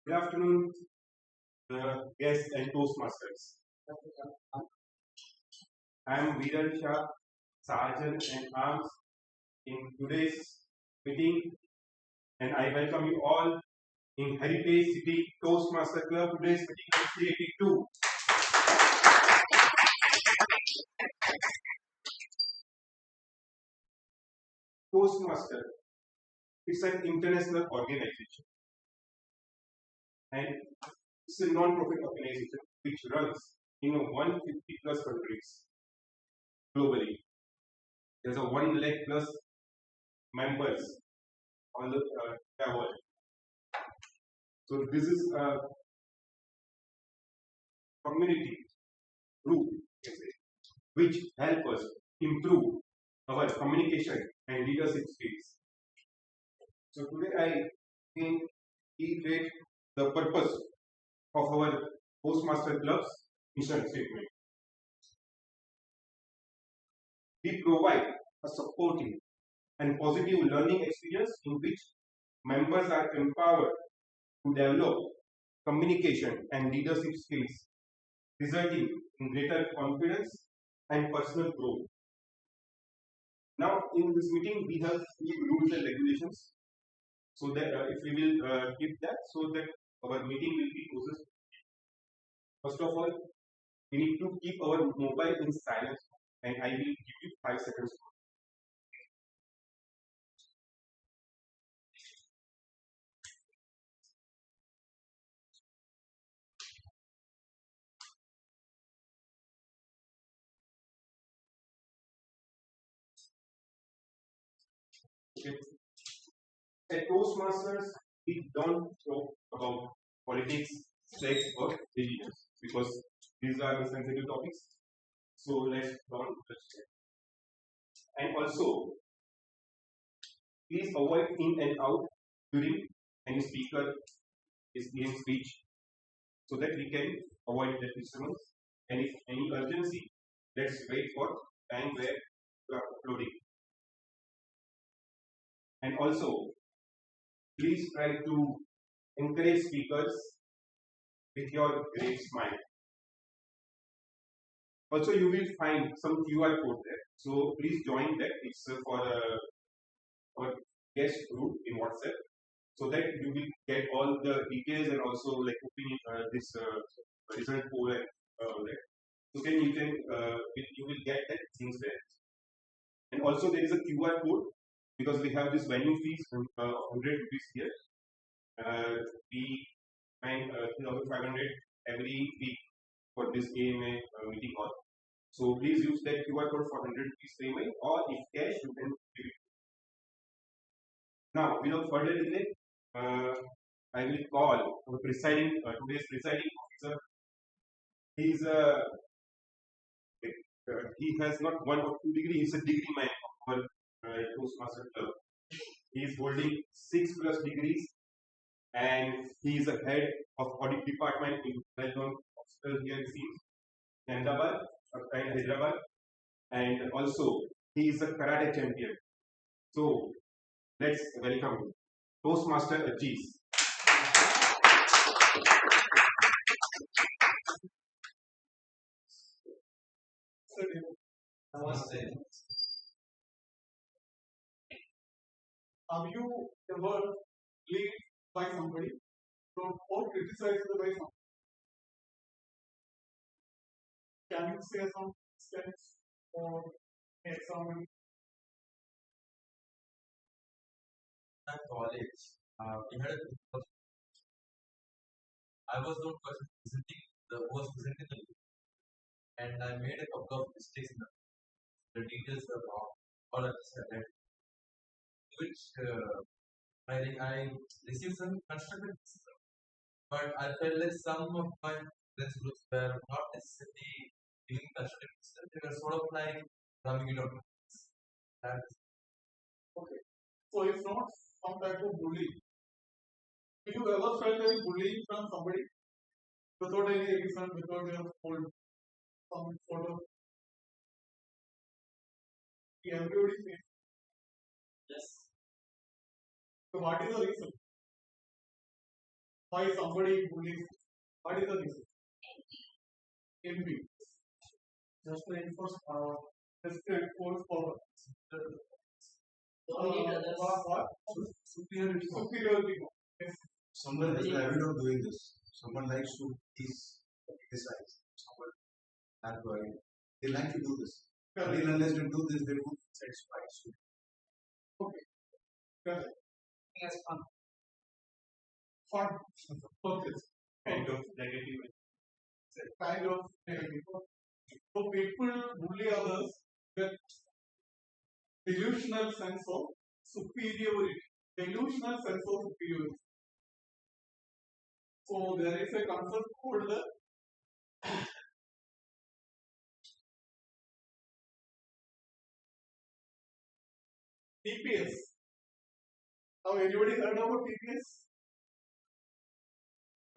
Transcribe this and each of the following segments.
Good afternoon, guests and Toastmasters. I am Viral Shah, Sergeant and Arms in today's meeting, and I welcome you all in Heritage City Toastmaster Club. Today's meeting is created to Toastmaster. It's an international organization, and it's a non-profit organization which runs in 150 plus countries globally. There's a 1 lakh plus members on the world. So this is a community group which help us improve our communication and leadership skills. So today I can reiterate the purpose of our Toastmaster Club's mission statement. We provide a supportive and positive learning experience in which members are empowered to develop communication and leadership skills, resulting in greater confidence and personal growth. Now, in this meeting, we have few rules and regulations. So that if we will keep that, so that our meeting will be processed. First of all, we need to keep our mobile in silence, and I will give you 5 seconds. Okay. At Toastmasters, we don't talk about politics, sex, or religion because these are the sensitive topics. So let's don't touch it. And also, please avoid in and out during any speaker is giving speech, so that we can avoid that disturbance. And if any urgency, let's wait for time where you are uploading. And also, please try to encourage speakers with your great smile. Also, you will find some QR code there. So please join that. It's for our guest group in WhatsApp, so that you will get all the details and also like opinion this result poll and that. So then you can you will get that things there. And also there is a QR code because we have this venue fees 100 rupees here. We spend 3,500 every week for this AMA meeting hall. So please use that QR code for 100 rupees payment, or if cash you can give it. Now, without further delay, I will call today's presiding officer. He has not 1 or 2 degree. He's a degree man of our Toastmaster Club. He is holding 6+ degrees, and he is a head of audit department in well-known hospital here in Ahmedabad and Hyderabad, and also he is a karate champion. So let's welcome Toastmaster Ajit. Namaste. Have you ever been by somebody or criticized by somebody? Can you say some steps or example? At college, we had a group of I was not presenting the group, and I made a couple of mistakes in the details were wrong, or I said which I received some constructive criticism, but I felt like some of my friends groups were not necessarily giving constructive criticism. They were sort of like rubbing it out. Okay, so it's not some type of bullying. Have you ever felt any bullying from somebody without any reason, without your fault, some sort of? Everybody says. Yes. So what is the reason? why somebody bullies? What is the reason? Envy. Just to enforce power. Just to enforce power. What? Superiority. Superiority. Yes. Someone has the habit of doing this. Someone likes to criticize. Someone has the habit. They like to do this. Until unless they do this, they won't be satisfied. Okay. Correct. Yes, fun. Fun. Okay. Kind of negative. Kind of negative. So people bully others with delusional sense of superiority. Delusional sense of superiority. So there is a concept called the TPS. Have anybody heard about TPS?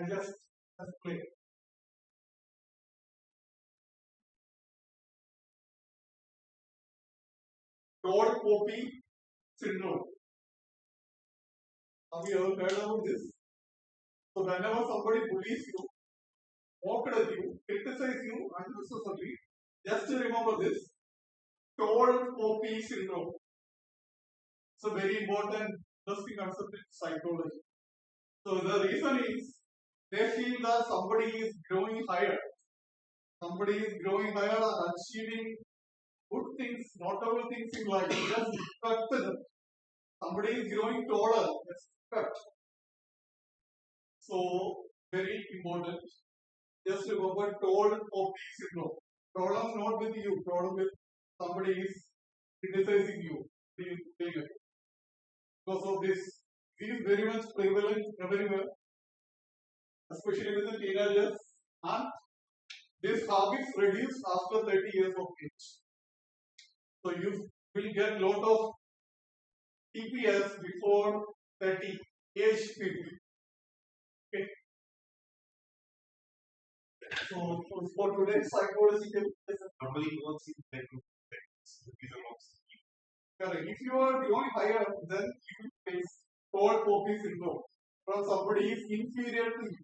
I just play. Tall poppy syndrome. Have you ever heard about this? So whenever somebody bullies you, mocked at you, criticize you unnecessarily, just remember this. Tall poppy syndrome. It's a very important, interesting concept in psychology. So the reason is they feel that somebody is growing higher. Somebody is growing higher and achieving good things, notable things in life. Just respect them. Somebody is growing taller. Respect. So very important. Just remember tall poppy syndrome. Problem not with you. Problem with somebody is criticizing you. Because of this, it is very much prevalent everywhere, especially with the teenagers, and these habits reduce after 30 years of age. So you will get lot of TPS before 30 age people. Okay. So for today's psychological lesson, Normally works in that correct. If you are growing higher, then you will face tall poppy syndrome from somebody is inferior to you.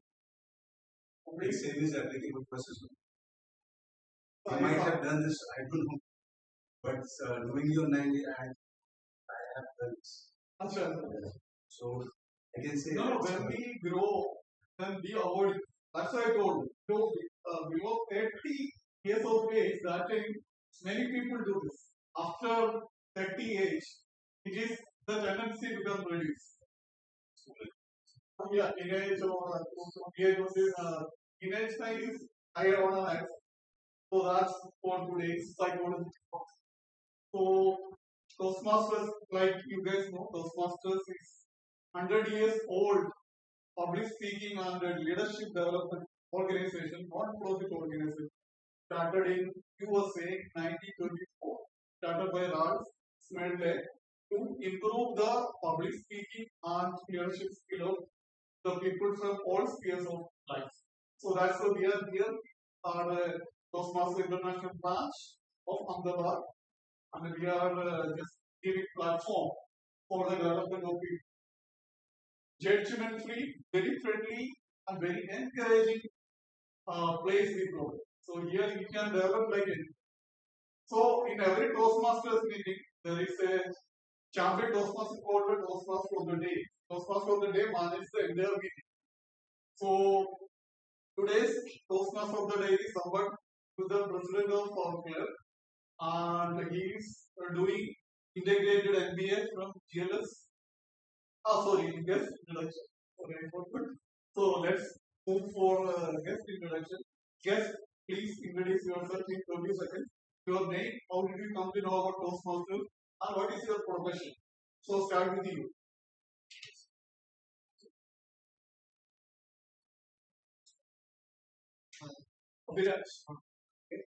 They say this applicable process. I might have done this, I don't know. But knowing your language, I have done this. So I can say no, when we grow, then we avoid it. That's why I told you. So, below 30 years of age, that time many people do this. After 30 age, it is the tendency becomes reduced. Yeah, teenage or teenage time is higher on an axis. So that's for today's psychology. So Toastmasters, like you guys know, Toastmasters is 100 years old public speaking and leadership development organization, non-profit organization, started in USA 1924. Started by Ralph Smedley to improve the public speaking and leadership skill of the people from all spheres of life. So that's why we are here at the Toastmasters International branch of Ahmedabad, and we are just giving platform for the development of people. Judgment-free, very friendly, and very encouraging place we grow. So here you can develop like it. So in every Toastmasters meeting, there is a champion Toastmaster called the Toastmaster of the day. Toastmaster of the day manages the entire meeting. So today's Toastmaster of the day is someone who is the president of our club, and he is doing integrated MBA from GLS. Guest introduction. So let's move for guest introduction. Guest, please introduce yourself in 20 seconds. Your name, how did you come to know about Toastmasters, and what is your profession? So start with you. Viraj. Okay.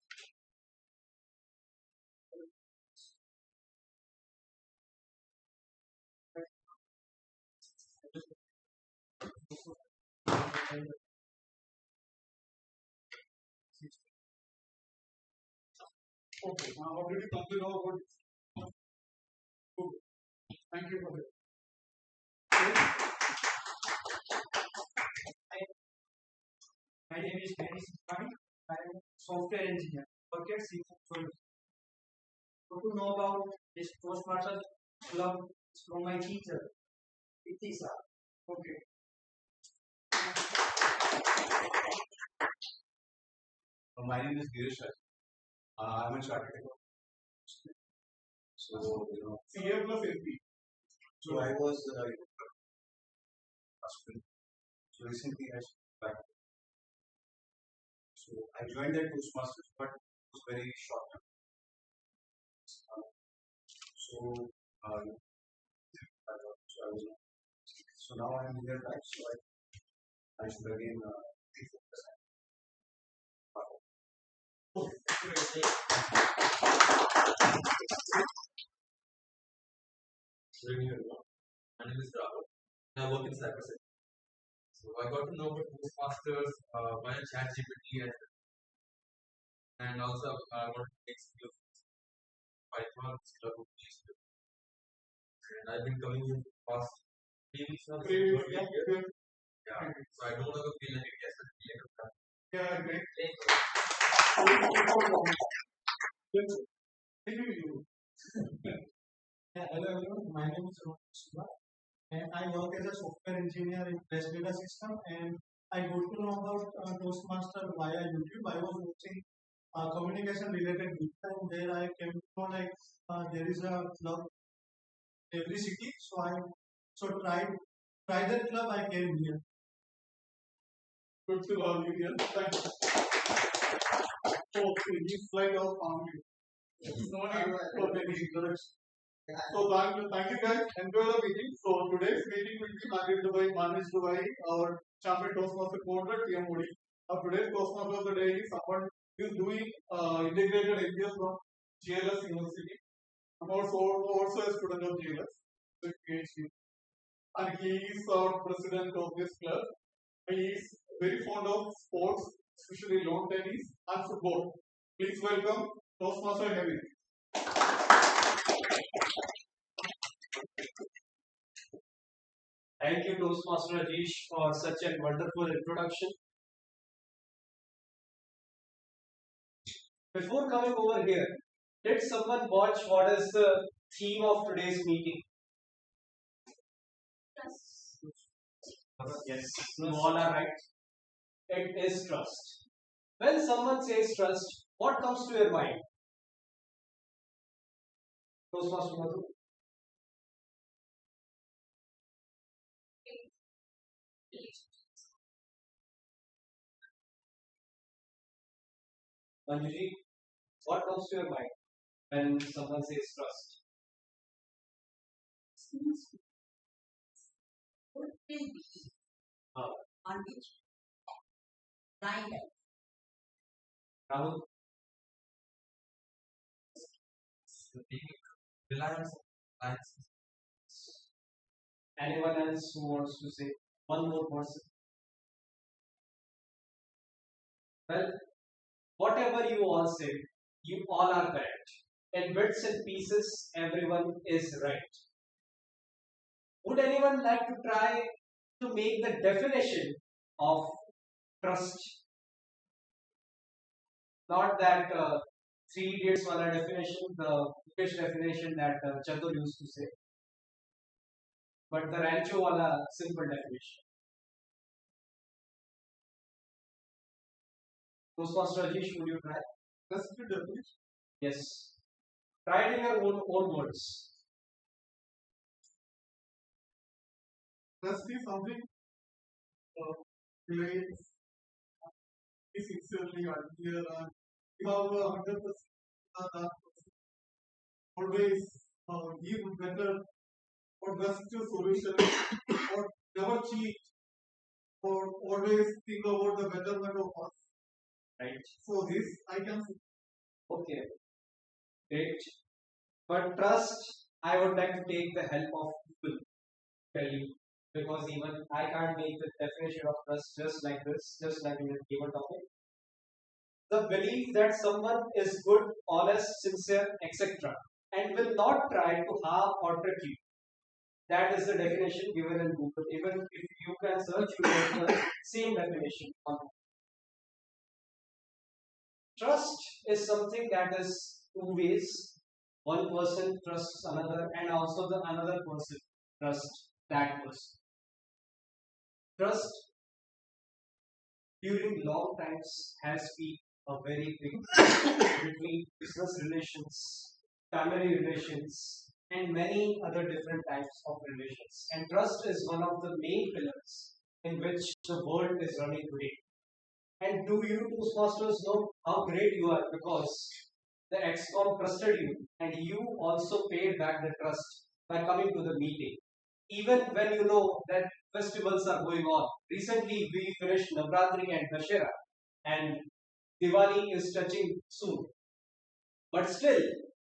Okay, now how did you come to know about this? Good. Thank you for that. name is Mary. I am software engineer. Work at City Toastmasters. So to know about this Toastmasters Club from my teacher, Itisa. Okay. My name is Girish. I'm a chartered accountant. So, CA plus AP. So I was so recently I back. So I joined the Toastmasters, but it was very short term. So now I'm here back. So I should again refocus. Good evening, everyone. My name is Rahul, and I work in cybersecurity. So I got to know about Toastmasters via ChatGPT and also I want to take some of Python club of these. And I've been coming in the past 3 weeks now. Yeah. So I don't know the feel like a guest at the end of that. Yeah, great. Hello everyone, my name is Rohit and I work as a software engineer in Press Data System, and I got to know about Toastmaster via YouTube. I was watching communication related video, and there I came to know there is a club in every city. So try that club. I came here. Good to have you here. Thank you. Okay, this slide of family. No need for any introduction. So thank you guys. Enjoy the meeting. So today's meeting will be managed by our champion Toastmaster coordinator TMOD. Today's Toastmaster of the day is someone who is doing integrated MBA from GLS University. I'm also a student of GLS with PhD. And he is our president of this club. He is very fond of sports, especially lawn tennis and football. Please welcome Toastmaster Hemit. Thank you, Toastmaster Rajesh, for such a wonderful introduction. Before coming over here, did someone watch what is the theme of today's meeting? Yes, you all are right. It is trust. When someone says trust, what comes to your mind? Toastmaster Madhu? Manjuji, what comes to your mind when someone says trust? What will be on which line? Rahul, reliance. Anyone else who wants to say one more person? Well, whatever you all say, you all are correct. In bits and pieces, everyone is right. Would anyone like to try to make the definition of trust? Not that three idiots wala definition, the fish definition that Chatur used to say, but the rancho wala simple definition. Toastmaster Rajesh, would you try? That's the definition. Yes. Try it in your own words. Trust is something relates sincerely unclear and you have 100% always give better or best solution or never cheat or always think about the betterment of us. Right. So this I can say. Okay. Great. But trust, I would like to take the help of people. Tell you. Because even I can't make the definition of trust just like this, just like in a given topic. The belief that someone is good, honest, sincere, etc., and will not try to harm or trick you. That is the definition given in Google. Even if you can search, you get the same definition on trust is something that is two ways. One person trusts another, and also the another person trusts that person. Trust during long times has been a very big between business relations, family relations, and many other different types of relations. And trust is one of the main pillars in which the world is running today. And do you Toastmasters know how great you are because the XCOM trusted you and you also paid back the trust by coming to the meeting. Even when you know that festivals are going on. Recently we finished Navratri and Dashera and Diwali is touching soon. But still,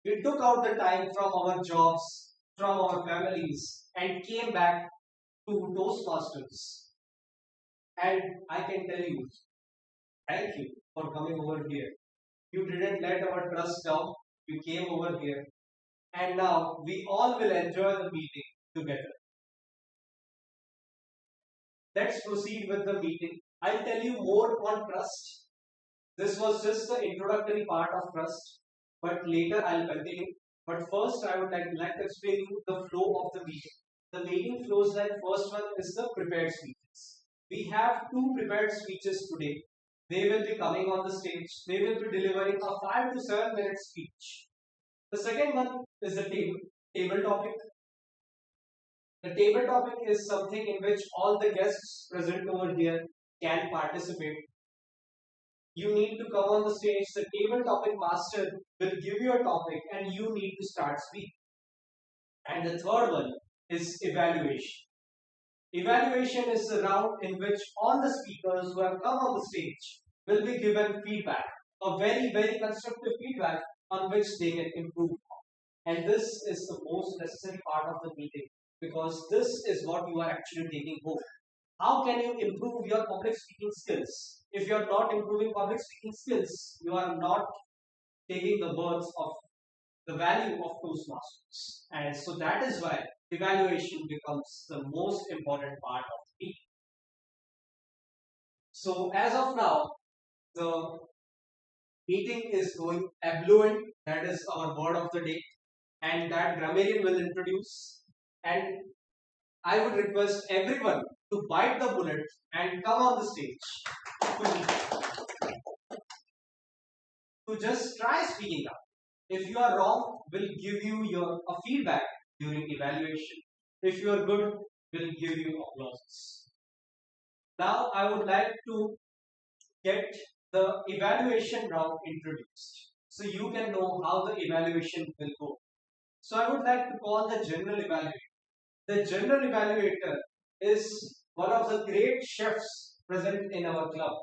we took out the time from our jobs, from our families and came back to Toastmasters. And I can tell you, thank you for coming over here. You didn't let our trust down. You came over here. And now we all will enjoy the meeting together. Let's proceed with the meeting. I'll tell you more on trust. This was just the introductory part of trust, but later I'll continue. But first, I would like to explain you the flow of the meeting. The meeting flows like first one is the prepared speeches. We have two prepared speeches today. They will be coming on the stage. They will be delivering a 5 to 7 minute speech. The second one is the table topic. The table topic is something in which all the guests present over here can participate. You need to come on the stage. The table topic master will give you a topic and you need to start speaking. And the third one is evaluation. Evaluation is the round in which all the speakers who have come on the stage will be given feedback, a very, very constructive feedback on which they can improve. And this is the most necessary part of the meeting because this is what you are actually taking home. How can you improve your public speaking skills? If you are not improving public speaking skills, you are not taking the words of the value of Toastmasters. And so that is why evaluation becomes the most important part of the meeting. So as of now, the meeting is going affluent, that is our word of the day, and that grammarian will introduce. And I would request everyone to bite the bullet and come on the stage to just try speaking up. If you are wrong, we'll give you a feedback during evaluation. If you are good, we'll give you applause. Now I would like to get the evaluation round introduced so you can know how the evaluation will go. So I would like to call the general evaluator. The general evaluator is one of the great chefs present in our club.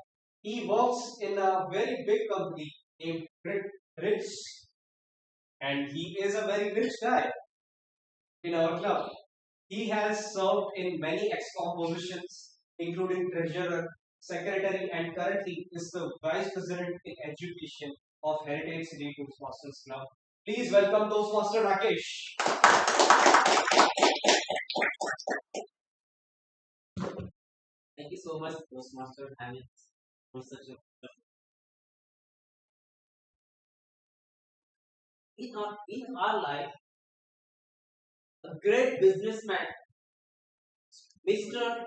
He works in a very big company named Rich, and he is a very rich guy in our club. He has served in many ExCom positions, including treasurer, secretary, and currently is the vice president in education of Heritage City Toastmasters Club. Please welcome Toastmaster Rakesh. Thank you so much, Toastmaster Hemit, for such a in our life, a great businessman, Mr.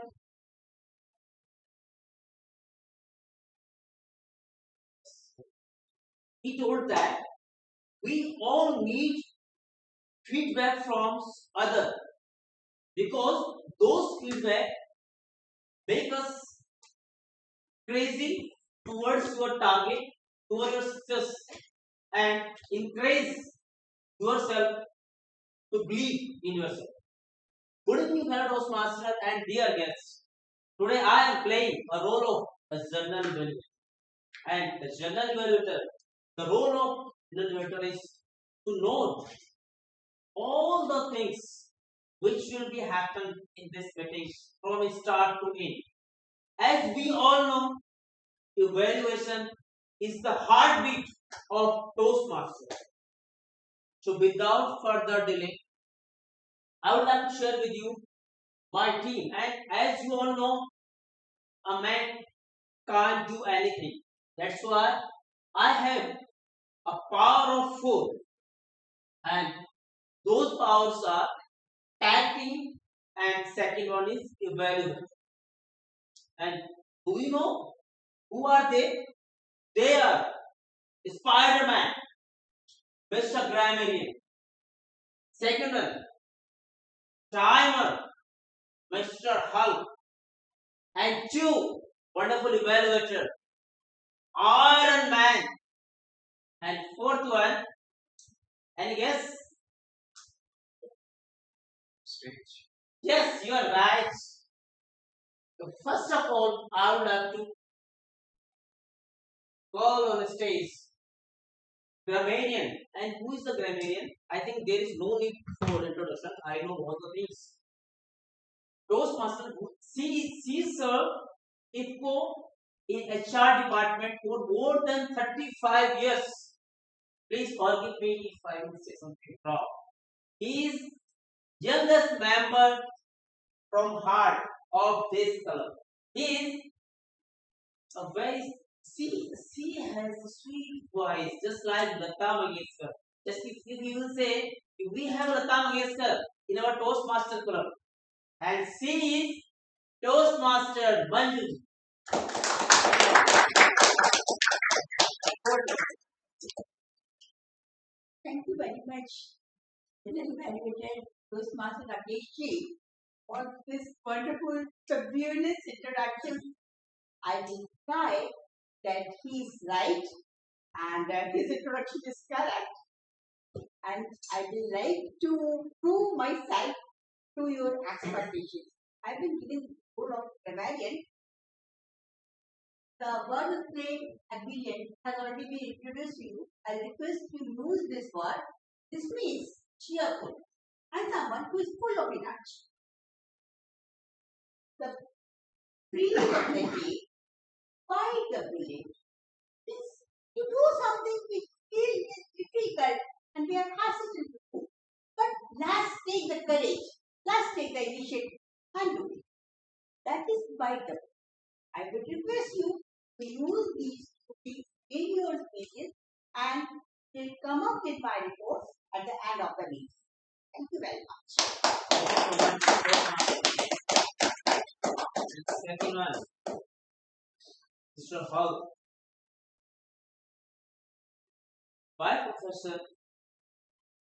He told that we all need feedback from others because those feedback make us crazy towards your target, towards your success, and encourage yourself to believe in yourself. Good evening, fellow Toastmaster and dear guests. Today I am playing a role of a journal evaluator. And the journal evaluator, the role of journal evaluator is to know all the things which will be happen in this meeting from start to end. As we all know, evaluation is the heartbeat of Toastmasters. So without further delay, I would like to share with you my team. And as you all know, a man can't do anything. That's why I have a power of 4, and those powers are tag team, and second one is evaluation. And do you know who are they? They are Spider-Man, Mr. Grammarian. Second one, Timer, Mr. Hulk. And two, wonderful evaluator, Iron Man. And fourth one, any guess? Stage. Yes, you are right. So first of all, I would like to call on the stage grammarian. And who is the grammarian? I think there is no need for introduction. I know all the things. Toastmaster, she served IFCO in HR department for more than 35 years. Please forgive me if I will say something wrong. He is youngest member from heart of this club. He is a very she has a sweet voice, just like Lata Mangeshkar. Just if you will say, we have Lata Mangeshkar in our Toastmaster club, and she is Toastmaster Madhu. Thank you very much, Evaluated Toastmaster Rakesh for this wonderful, fabulous introduction. I will try that he is right and his introduction is correct. And I will like to prove myself to your expectations. I've been given the role of grammarian. The word of name abelian has already been introduced to you. I request you use this word. This means cheerful and someone who is full of energy. The breeze of the day by the village is to do something which feels difficult and we are hesitant to do. But let's take the courage, let's take the initiative and do it. That is vital. I would request you to use these things in your speeches and will come up with my reports at the end of the meeting. Thank you very much. Second one, Mr. Hulk. My professor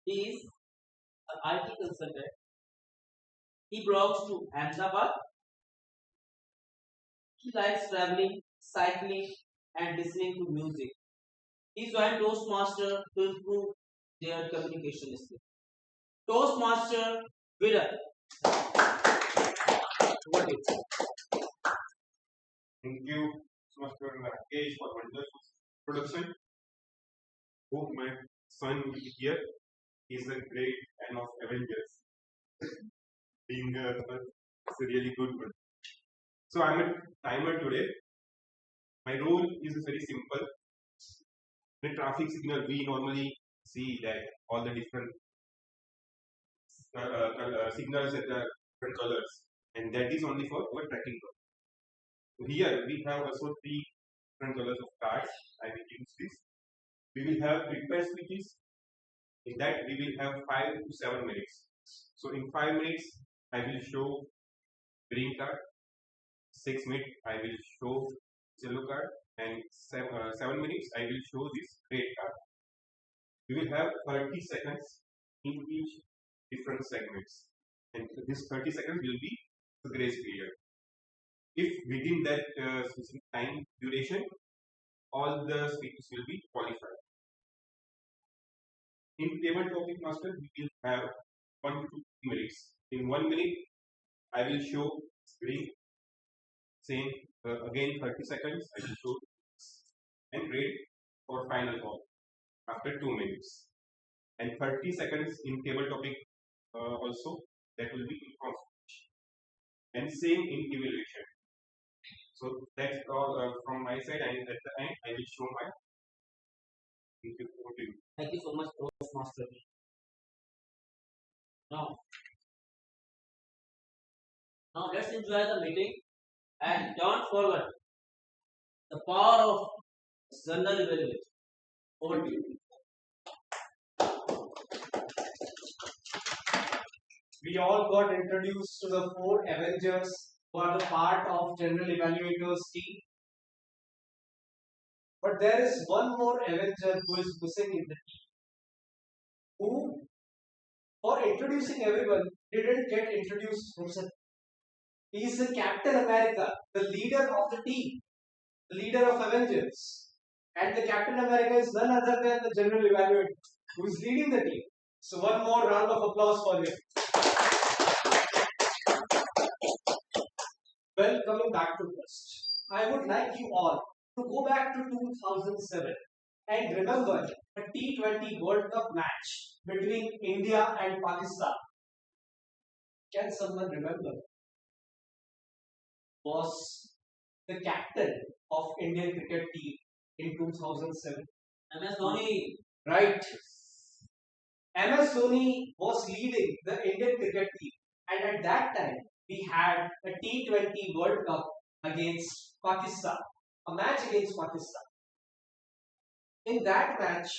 is an IT consultant. He belongs to Ahmedabad. He likes traveling, cycling, and listening to music. He joined Toastmaster to improve their communication skills. Toastmaster winner. What is it? Thank you, Master Rakesh, for wonderful production. Hope my son will be here. He's a great fan of Avengers. Being it's a really good one. So I'm a timer today. My role is very simple. In a traffic signal, we normally see that all the different signals at the different colors, and that is only for our tracking purpose. So here we have also 3 different colors of cards. I will use this. We will have repair switches. In that we will have 5 to 7 minutes. So in 5 minutes I will show green card. 6 minutes I will show yellow card, and 7 minutes I will show this red card. We will have 30 seconds in each different segments, and this 30 seconds will be the grace period. If within that specific time duration, all the speakers will be qualified. In table topic master, we will have 1 to 2 minutes. In 1 minute, I will show screen. Same again 30 seconds. I will show and red for final call after 2 minutes. And 30 seconds in table topic also, that will be in consultation. And same in evaluation. So that's all from my side, and at the end I will show my. Thank you so much, Toastmaster. Now let's enjoy the meeting, and don't forget the power of General evaluation. Over to you. We all got introduced to the four Avengers who are the part of General Evaluator's team. But there is one more Avenger who is missing in the team. Who, for introducing everyone, didn't get introduced himself. He is the Captain America, the leader of the team, the leader of Avengers. And the Captain America is none other than the General Evaluator who is leading the team. So one more round of applause for him. Well, coming back to first, I would like you all to go back to 2007 and remember the T20 World Cup match between India and Pakistan. Can someone remember? Was the captain of Indian cricket team in 2007? MS Dhoni. Right. MS Dhoni was leading the Indian cricket team, and at that time we had a T20 World Cup against Pakistan, a match against Pakistan. In that match,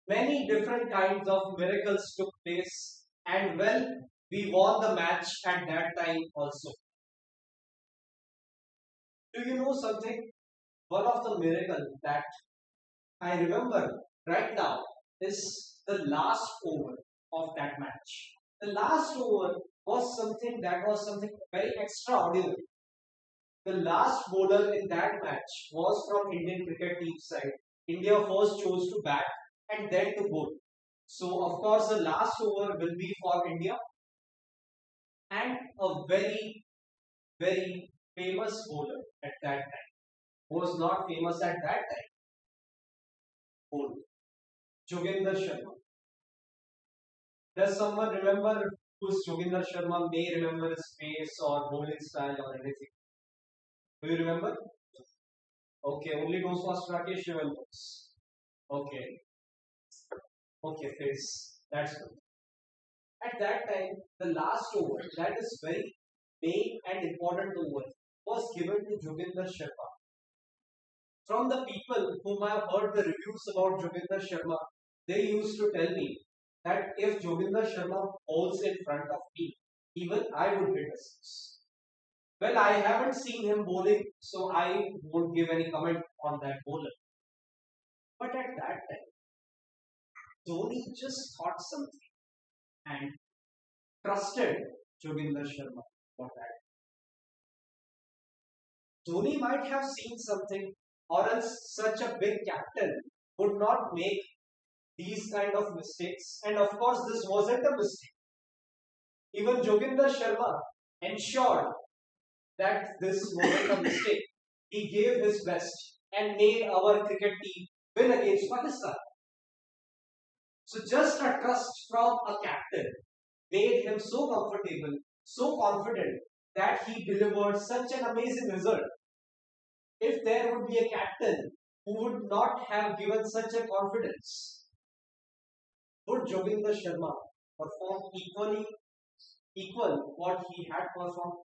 many different kinds of miracles took place, and well, we won the match at that time also. Do you know something? One of the miracles that I remember right now is the last over of that match. The last over was something very extraordinary. The last bowler in that match was from Indian cricket team side. India first chose to bat and then to bowl. So of course the last over will be for India, and a very, very famous bowler at that time was not famous at that time. Bowled Joginder Sharma. Does someone remember who's Joginder Sharma? May remember his face or bowling style or anything. Do you remember? Okay, only Toastmaster Rakesh remembers. Okay. Okay, face. That's good. At that time, the last over, that is very big and important over, was given to Joginder Sharma. From the people whom I have heard the reviews about Joginder Sharma, they used to tell me that if Joginder Sharma bowls in front of me, even I would hit a six. Well, I haven't seen him bowling, so I won't give any comment on that bowler. But at that time, Dhoni just thought something and trusted Joginder Sharma for that. Dhoni might have seen something, or else such a big captain would not make these kind of mistakes. And of course, this wasn't a mistake. Even Joginder Sharma ensured that this wasn't a mistake. He gave his best and made our cricket team win against Pakistan. So just a trust from a captain made him so comfortable, so confident that he delivered such an amazing result. If there would be a captain who would not have given such a confidence, would Joginder Sharma perform equal what he had performed?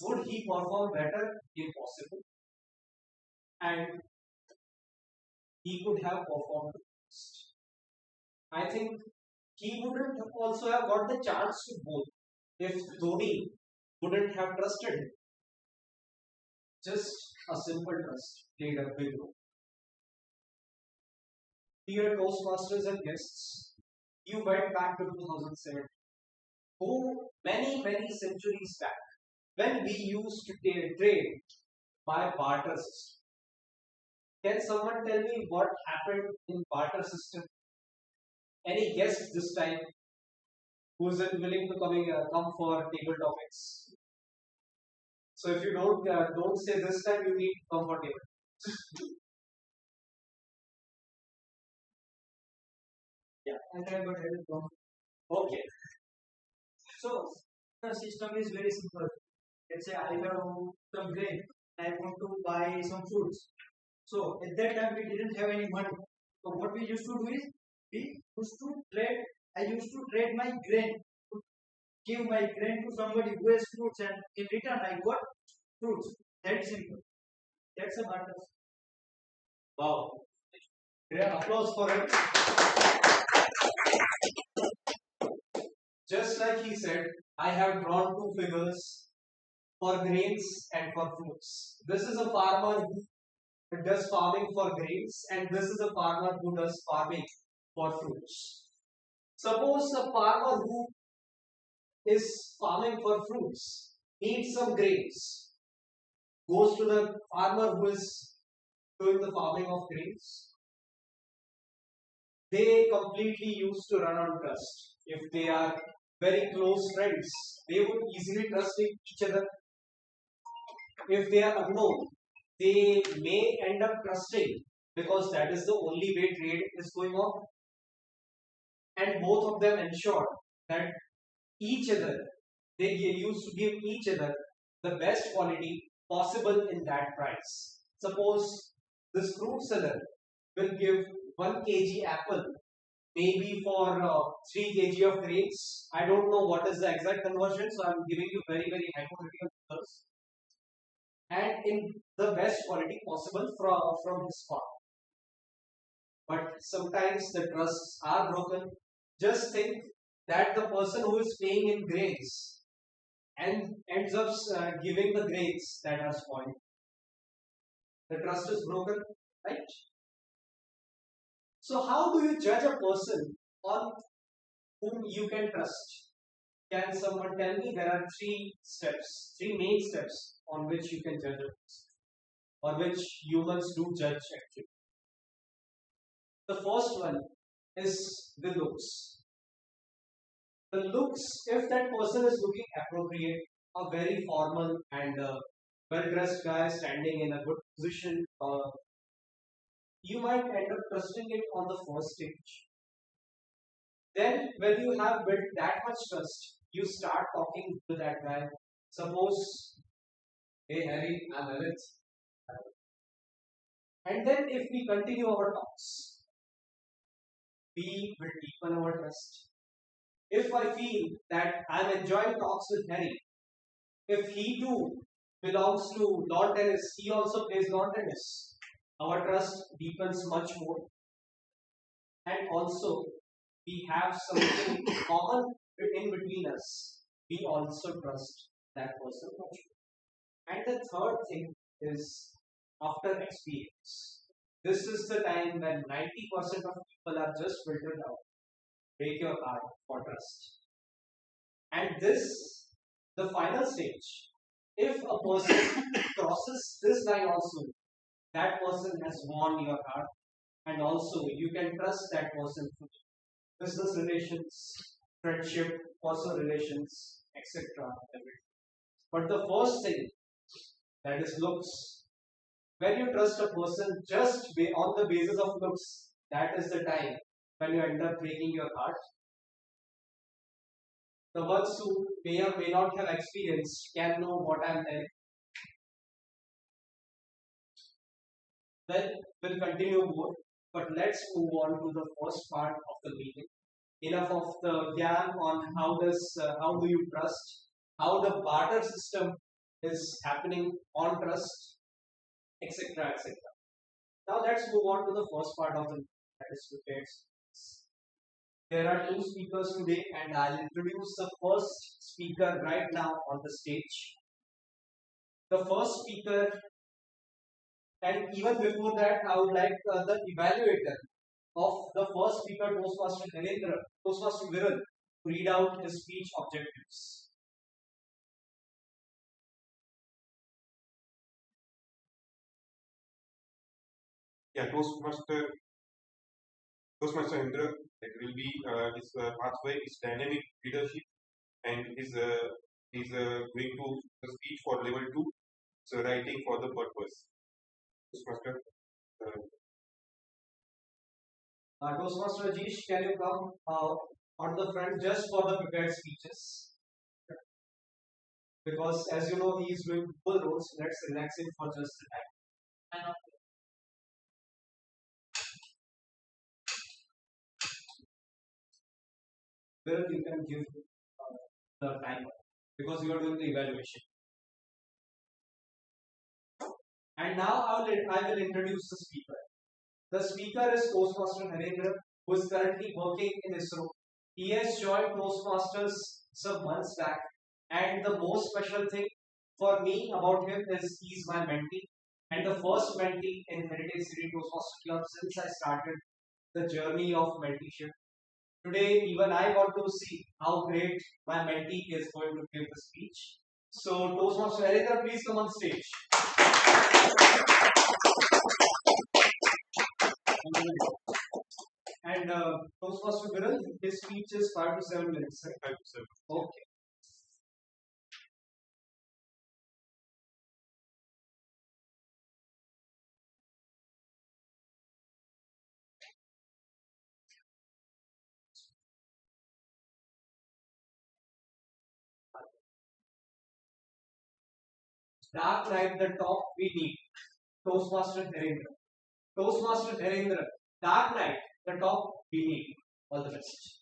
Would he perform better? Impossible. And he could have performed best. I think he wouldn't also have got the chance to bowl if Dhoni wouldn't have trusted him. Just a simple trust played a big role. Dear Toastmasters and guests, you went back to 2007. Oh, many, many centuries back, when we used to trade by barter system. Can someone tell me what happened in barter system? Any guests this time who is willing to come for table topics? So if you don't say this time, you need to come for table. Yeah. Okay. So the system is very simple. Let's say I have some grain. I want to buy some fruits. So at that time we didn't have any money. So what we used to do is we used to trade. I used to trade my grain, to give my grain to somebody who has fruits, and in return I got fruits. That's simple. That's a barter. Wow. Yeah, applause for him. Just like he said, I have drawn two figures for grains and for fruits. This is a farmer who does farming for grains, and this is a farmer who does farming for fruits. Suppose a farmer who is farming for fruits needs some grains, goes to the farmer who is doing the farming of grains. They completely used to run on trust. If they are very close friends, they would easily trust each other. If they are unknown, they may end up trusting because that is the only way trade is going on. And both of them ensure that each other, they used to give each other the best quality possible in that price. Suppose this fruit seller will give 1 kg apple maybe for 3 kg of grapes. I don't know what is the exact conversion, so I'm giving you very hypothetical numbers. And in the best quality possible from his farm. But sometimes the trusts are broken. Just think that the person who is paying in grains and ends up giving the grains that are spoiled. The trust is broken, right? So how do you judge a person on whom you can trust? Can someone tell me? There are three main steps on which you can judge a person, or which humans do judge actually. The first one is the looks. The looks, if that person is looking appropriate, a very formal and well-dressed guy standing in a good position, you might end up trusting it on the first stage. Then, when you have built that much trust, you start talking to that guy. Suppose, hey Harry, I'm Alex. And then, if we continue our talks, we will deepen our trust. If I feel that I'm enjoying talks with Harry, if he too belongs to lawn tennis, he also plays lawn tennis, our trust deepens much more. And also, we have something common in between us. We also trust that person much more. And the third thing is after experience. This is the time when 90% of people are just filtered out. Break your heart for trust. And this, the final stage. If a person crosses this line also, that person has won your heart, and also you can trust that person for business relations, friendship, personal relations, etc. But the first thing, that is looks. When you trust a person just on the basis of looks, that is the time when you end up breaking your heart. The ones who may or may not have experience can know what I am telling. Then we'll continue more, but let's move on to the first part of the meeting. Enough of the gyan on how do you trust, how the barter system is happening on trust, etc. etc. Now let's move on to the first part of the meeting, that is prepared speakers. There are two speakers today, and I'll introduce the first speaker right now on the stage. The first speaker, and even before that, I would like the evaluator of the first speaker, Toastmaster Viral, to read out his speech objectives. Yeah, Toastmaster Indra, that will be his pathway is dynamic leadership, and he's going to the speech for level 2, so writing for the purpose. Toastmaster. Toastmaster Rajesh, can you come on the front just for the prepared speeches? Because as you know, he is doing full roles. Let's relax him for just a time. Well, you can give the time because you are doing the evaluation. And now I will introduce the speaker. The speaker is Toastmaster Narendra, who is currently working in ISRO. He has joined Toastmasters some months back, and the most special thing for me about him is he's my mentee and the first mentee in Heritage City Toastmasters Club since I started the journey of mentorship. Today, even I want to see how great my mentee is going to give the speech. So, Toastmaster Narendra, please come on stage. And Toastmaster Viral, his speech is 5 to 7 minutes, right? 5 to 7. Okay. Dark night, the top we need. Toastmaster Narendra. Toastmaster Narendra. Dark night, the top we need. All the best.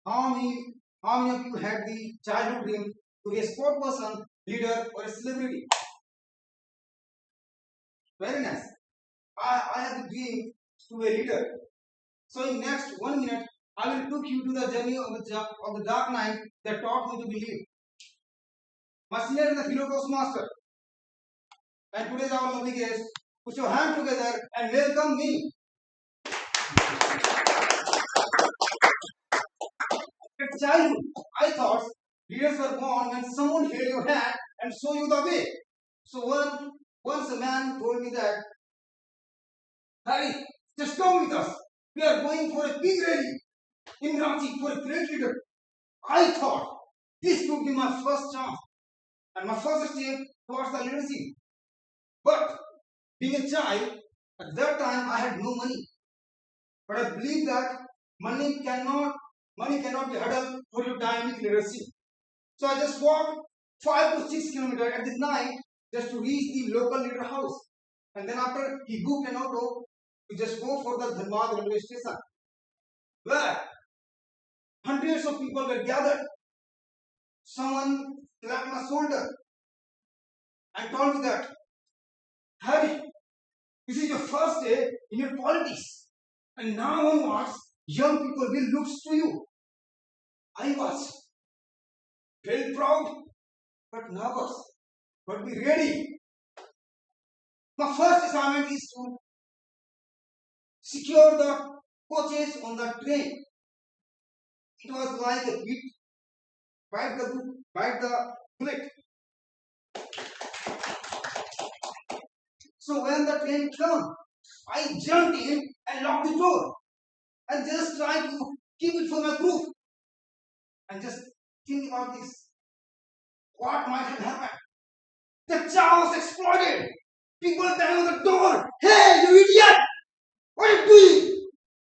How many of you had the childhood dream to be a sport person, leader, or a celebrity? Very nice. I have the dream to be a leader. So in next 1 minute, I will take you to the journey of the dark night that taught me to believe. My senior is the hero Toastmaster. And today is our lovely guest. Put your hand together and welcome me. At childhood, I thought leaders were born when someone held your hand and show you the way. So once a man told me that, Harry, just come with us. We are going for a big rally in Ranchi for a great leader. I thought this would be my first chance and my first step towards the leadership. But being a child, at that time I had no money. But I believe that money cannot be hurdle for your dynamic leadership. So I just walked 5 to 6 kilometers at the night just to reach the local leader house. And then after he booked an auto, we just go for the Dhanbad railway station, where hundreds of people were gathered. Someone clapped my shoulder and told me that, Harry, this is your first day in your politics, and now onwards, young people will look to you. I was very proud, but nervous, but be ready. My first assignment is to secure the coaches on the train. It was like a bite the bullet. So when the train came, I jumped in and locked the door and just tried to keep it for my proof. And just think about this. What might have happened? The chaos exploded. People bang on the door. Hey, you idiot! What are you doing?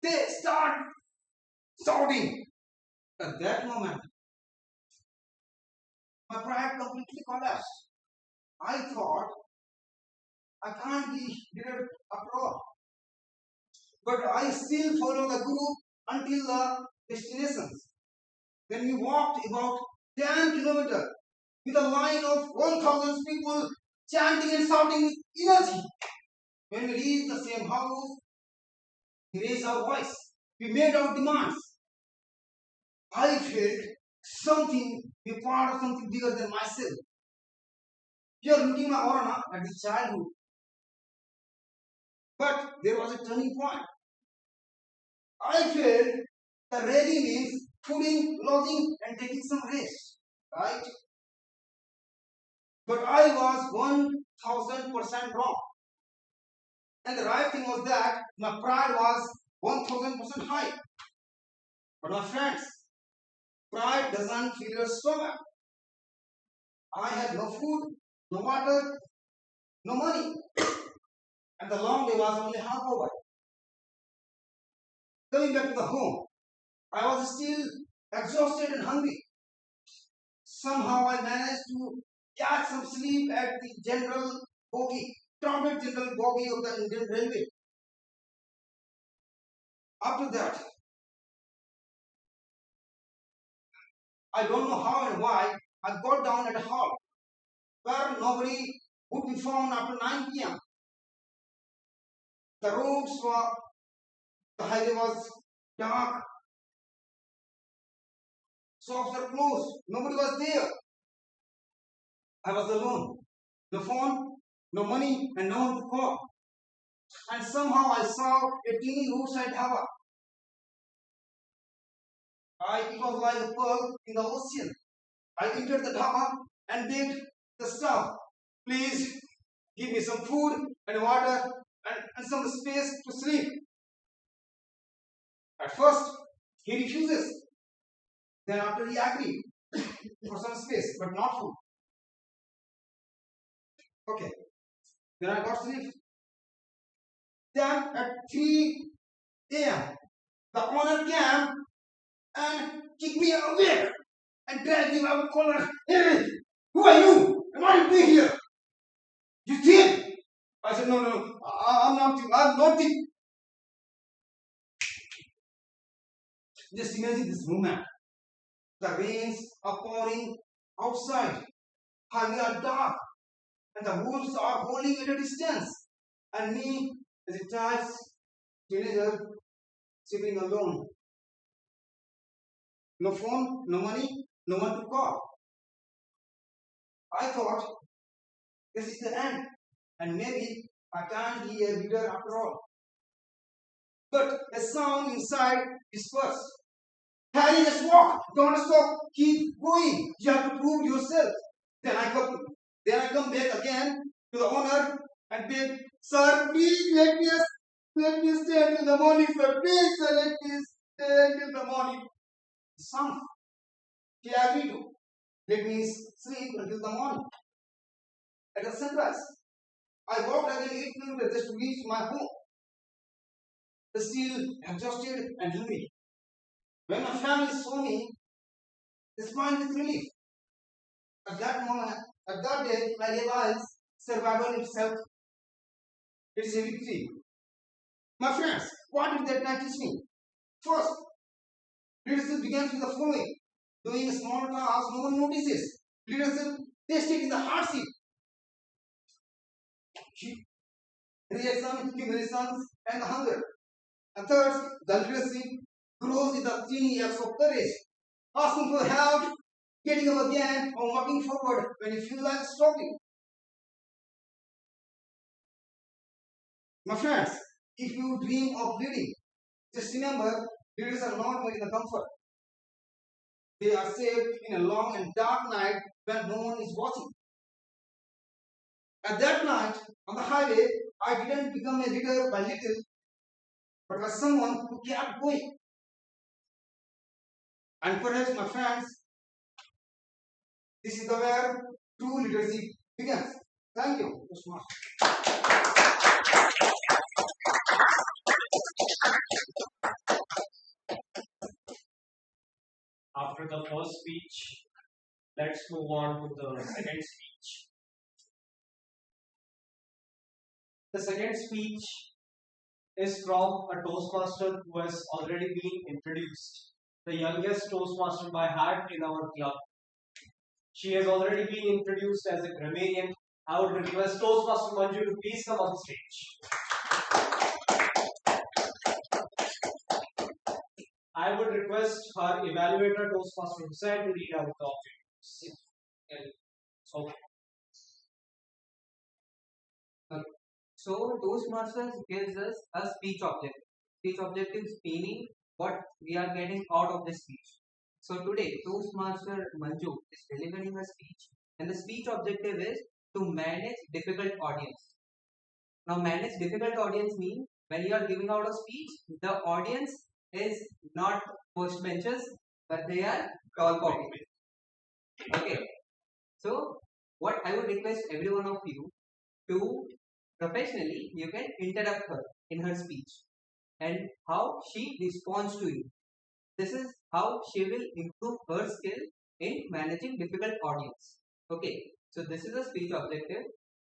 They start shouting. At that moment, my pride completely collapsed. I thought I can't be leader after all. But I still follow the group until the destinations. Then we walked about 10 kilometers with a line of 1,000 people chanting and shouting with energy. When we reached the same house, we raised our voice. We made our demands. I felt be part of something bigger than myself. You are looking my aura at the childhood. But there was a turning point. I felt the rally means fooding, lodging, and taking some rest. Right? But I was 1000% wrong. And the right thing was that my pride was 1000% high. But my friends, pride doesn't fill your stomach. I had no food, no water, no money. And the long day was only half over. Coming back to the home, I was still exhausted and hungry. Somehow I managed to catch some sleep at the crowded general bogie of the Indian Railway. After that, I don't know how and why, I got down at a hall where nobody would be found after 9 p.m. The roads were, the highway was dark, shops were closed, nobody was there. I was alone. No phone, no money, and no one to call. And somehow I saw a teeny roadside dhaba. It was like a pearl in the ocean. I entered the dhaba and begged the staff, please give me some food and water and some space to sleep. At first, he refuses. Then after he agreed for some space, but not food. Okay. Then I got sleep. Then at 3 a.m., the owner came and kicked me away and dragged me by the collar. Hey, who are you? And what are you doing here? You thief! I said, no, I'm not thief. I'm not thief. Just imagine this moment. The rains are pouring outside. Highways are dark. And the wolves are holding at a distance. And me, as a child, teenager, sitting alone. No phone, no money, no one to call. I thought, this is the end. And maybe I can't be a leader after all. But a sound inside dispersed. Harry, just walk. Don't stop. Keep going. You have to prove yourself. Then I come back again to the owner and beg, sir, please let me stay until the morning, sir. Please, sir, let me stay until the morning. Son, he agreed to let me sleep until the morning. At the sunrise, I walked again 8 kilometers just to reach my home. Still exhausted and hungry. When my family saw me, they smiled with relief. At that day, I realized survival itself is a victory. My friends, what did that night teach me? First, leadership begins with the following. Doing a small task no one notices. Leadership tested in the hardship. Reaction, humiliations, and hunger. And third, the leadership grows with the teeny acts of courage. Asking for help, getting up again, or walking forward when you feel like stopping. My friends, if you dream of leading, just remember, leaders are not made in the comfort. They are saved in a long and dark night when no one is watching. At that night, on the highway, I didn't become a leader by little, but by someone who kept going. And perhaps, my friends, this is the where true leadership begins. Thank you so much. After the first speech, let's move on to the second speech. The second speech is from a Toastmaster who has already been introduced, the youngest Toastmaster by heart in our club. She has already been introduced as a grammarian. I would request Toastmaster Madhu to please come on stage. I would request her evaluator Toastmaster Hussain to read out the objectives. Okay. So Toastmasters gives us a speech objective. Speech objectives meaning what we are getting out of the speech. So today Toastmaster Manju is delivering a speech, and the speech objective is to manage difficult audience. Now manage difficult audience means when you are giving out a speech, the audience is not first benches, but they are tall poppy. Okay. So what I would request every one of you to professionally, you can interrupt her in her speech and how she responds to you. This is how she will improve her skill in managing difficult audience. Okay, so this is a speech objective.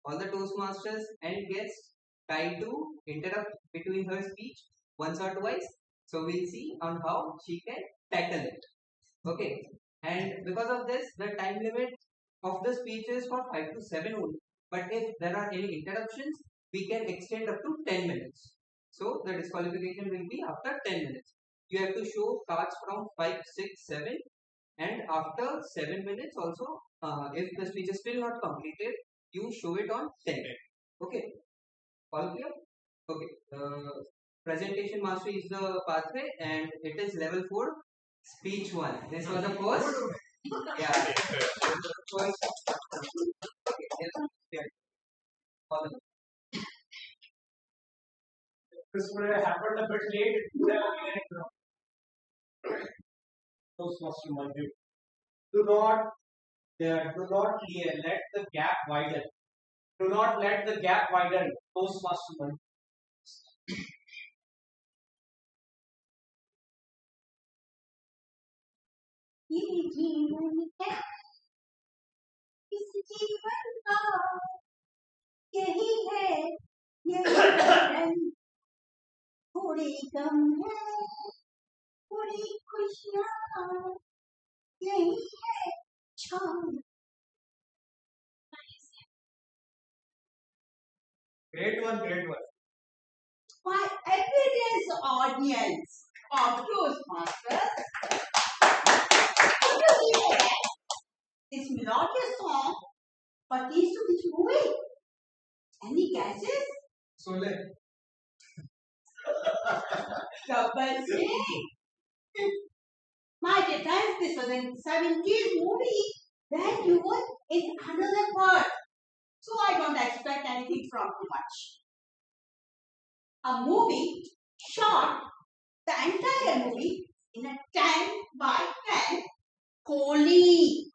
All the Toastmasters and guests try to interrupt between her speech once or twice. So we'll see on how she can tackle it. Okay, and because of this, the time limit of the speech is for 5 to 7 only. But if there are any interruptions, we can extend up to 10 minutes. So the disqualification will be after 10 minutes. You have to show cards from 5, 6, 7, and after 7 minutes also, if the speech is still not completed, you show it on 10. Okay, all clear? Okay, presentation mastery is the pathway, and it is level 4, speech 1. This was the first. Yeah. First. Okay, yes. All This would have happened a bit late. It would have been Toastmaster Madhu. Do not let the gap widen. Do not let the gap widen. Toastmaster Madhu. ये जीवन है इस जीवन का यही है यही जीवन थोड़ी गम है थोड़ी खुशियाँ यही है छाँव Great one, great one. My evidence audience of Toastmasters, could you hear this melodious song pertains to which movie? Any guesses? Sole. Gabbar Singh. My dear friends, this was a 70s movie where humor is another word. So I don't expect anything from too much. A movie shot the entire movie in a 10 by 10 Kohli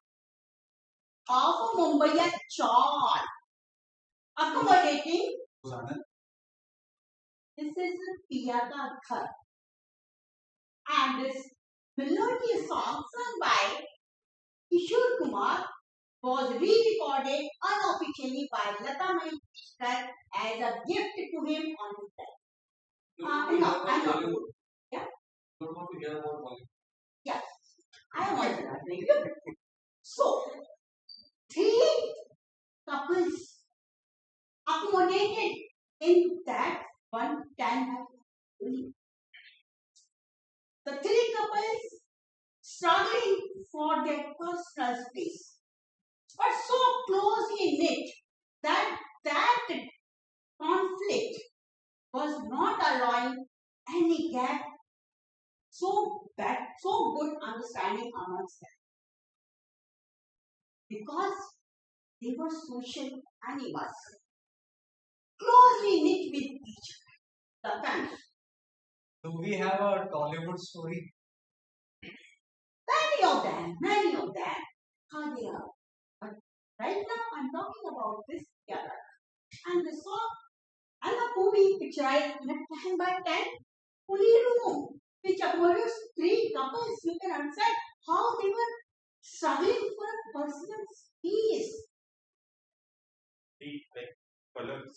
of a Mumbai chart, accommodating. This is Pia Ka Ghar, and this melodious song sung by Kishore Kumar was re-recorded unofficially by Lata Mangeshkar as a gift to him on his death. I know. Yeah. Don't want to hear about Bollywood. Yes, I am also not very good. So, 3 couples accommodated in that one 10 only. The 3 couples struggling for their personal space, but so closely knit that conflict was not allowing any gap. So good understanding amongst them, because they were social animals, closely knit with each other. The family. Do we have a Tollywood story? Many of them are there. But right now I'm talking about this together. And the song and the movie picturized in a 10 by 10 fully room, which accommodates 3 couples. You can understand how they were struggling for a personal space. The colors.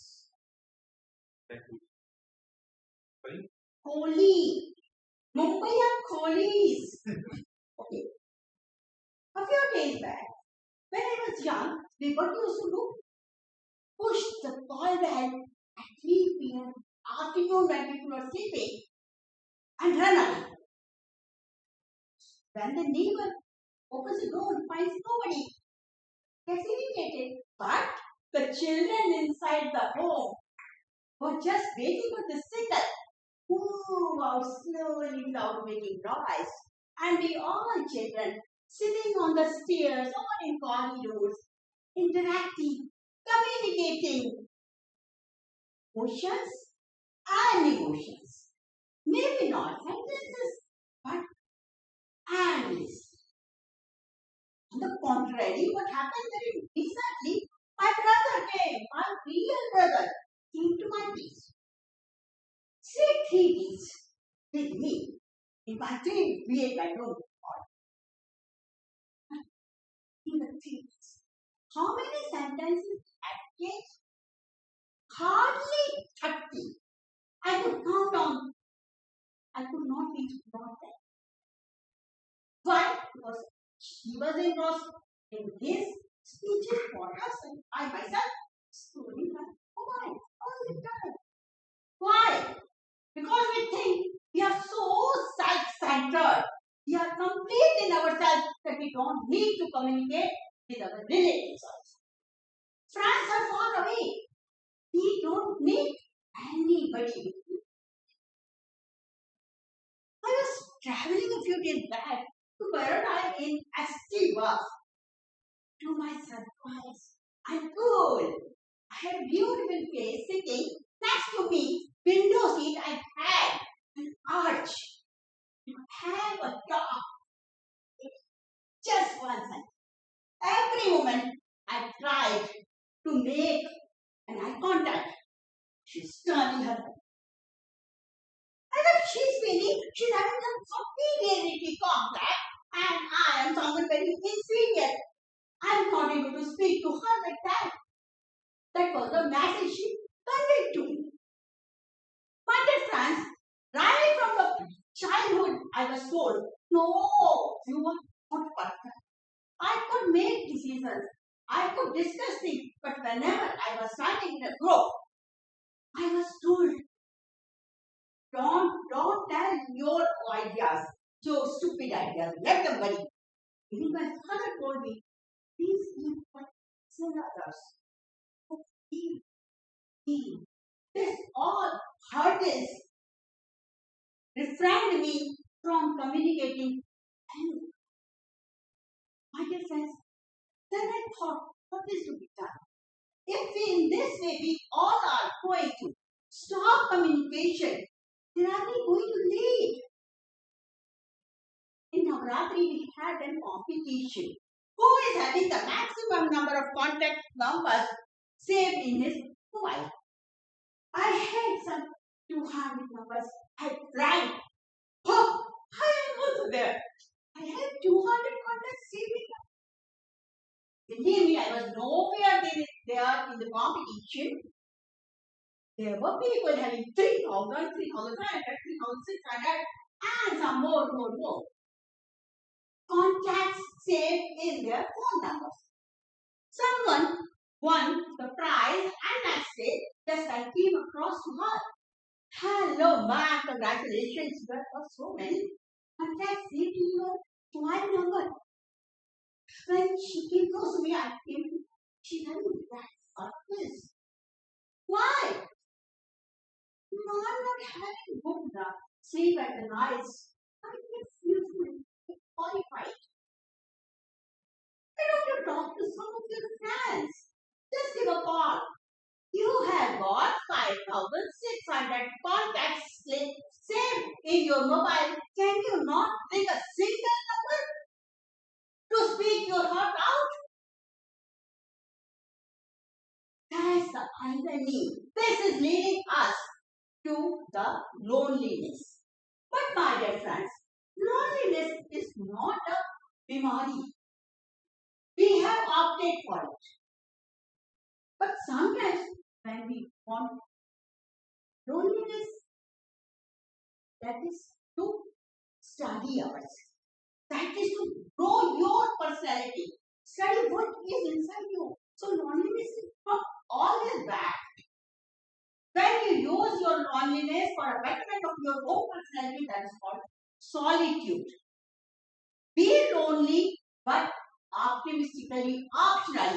Sorry? Kohli. Mumbai are Kohlis. Okay. A few days back, when I was young, we got used to do push the call bell at 3 p.m. afternoon when people were sleeping and run away. When the neighbor opens the door and finds nobody, gets irritated. But the children inside the home were just waiting for the signal. Move out slowly without making noise. And we all children sitting on the stairs or in corridors, interacting, communicating. Emotions and emotions. Maybe not sentences, but analysis. On the contrary, what happened very recently, my real brother came to my place. Stayed 3 days with me in my 3 BA bedroom. In the 3 days. How many sentences I get? Hardly 30. I could count on. I could not be brought there. Why? Because he was engrossed in his speeches, podcasts, and I myself scrolling my mobile all the time. Why? Because we think we are so self-centered. We are complete in ourselves that we don't need to communicate with our relatives also. Friends are far away. We don't need anybody. I was traveling a few days back to Paradise in ST bus. To my surprise and cool, I had a beautiful place sitting next to me, window seat. I had an arch. You have a talk. Just one second. Every moment I tried to make an eye contact. She's turning her head. And if she's feeling she's having some superiority complex, and I am someone very inferior. I am not able to speak to her like that. That was the message she conveyed to me. My dear friends, right from the childhood, I was told, no, you are not perfect. I could make decisions. I could discuss things. But whenever I was standing in a group, I was told, don't tell your ideas, your stupid ideas. Let them worry. Even my father told me, please keep what tell others. This all hurdles refrained me from communicating anything. My dear friends, then I thought, what is to be done? If in this way we all are going to stop communication, then are we going to lead? In Navratri, we had a competition. Who is having the maximum number of contact numbers saved in his mobile? I had some 200 numbers. I bragged. Oh, I am also there. I had 200 contacts saved in them. Believe me, I was nowhere there in the competition. There were people having 3,000, 3,500, 3,600, and some more. Contacts saved in their phone numbers. Someone won the prize, and next day, just I came across to her. Hello, ma'am, congratulations. There were so many contacts saved in your mobile number. When she came close to me, she told me, that's this. Why? No, I'm not having good sleep at the nights. I get qualified. Why don't you talk to some of your friends? Just give a call. You have got 5,600 contacts saved in your mobile. Can you not pick a single number to speak your heart out? That's the irony. This is leading us to the loneliness. But my dear friends, loneliness is not a bimari. We have opted for it. But sometimes when we want loneliness, that is to study ourselves. That is to grow your personality. Study what is inside you. So loneliness is not always bad. When you use your loneliness for a betterment of your own personality, that is called solitude. Be lonely, but optimistically optional.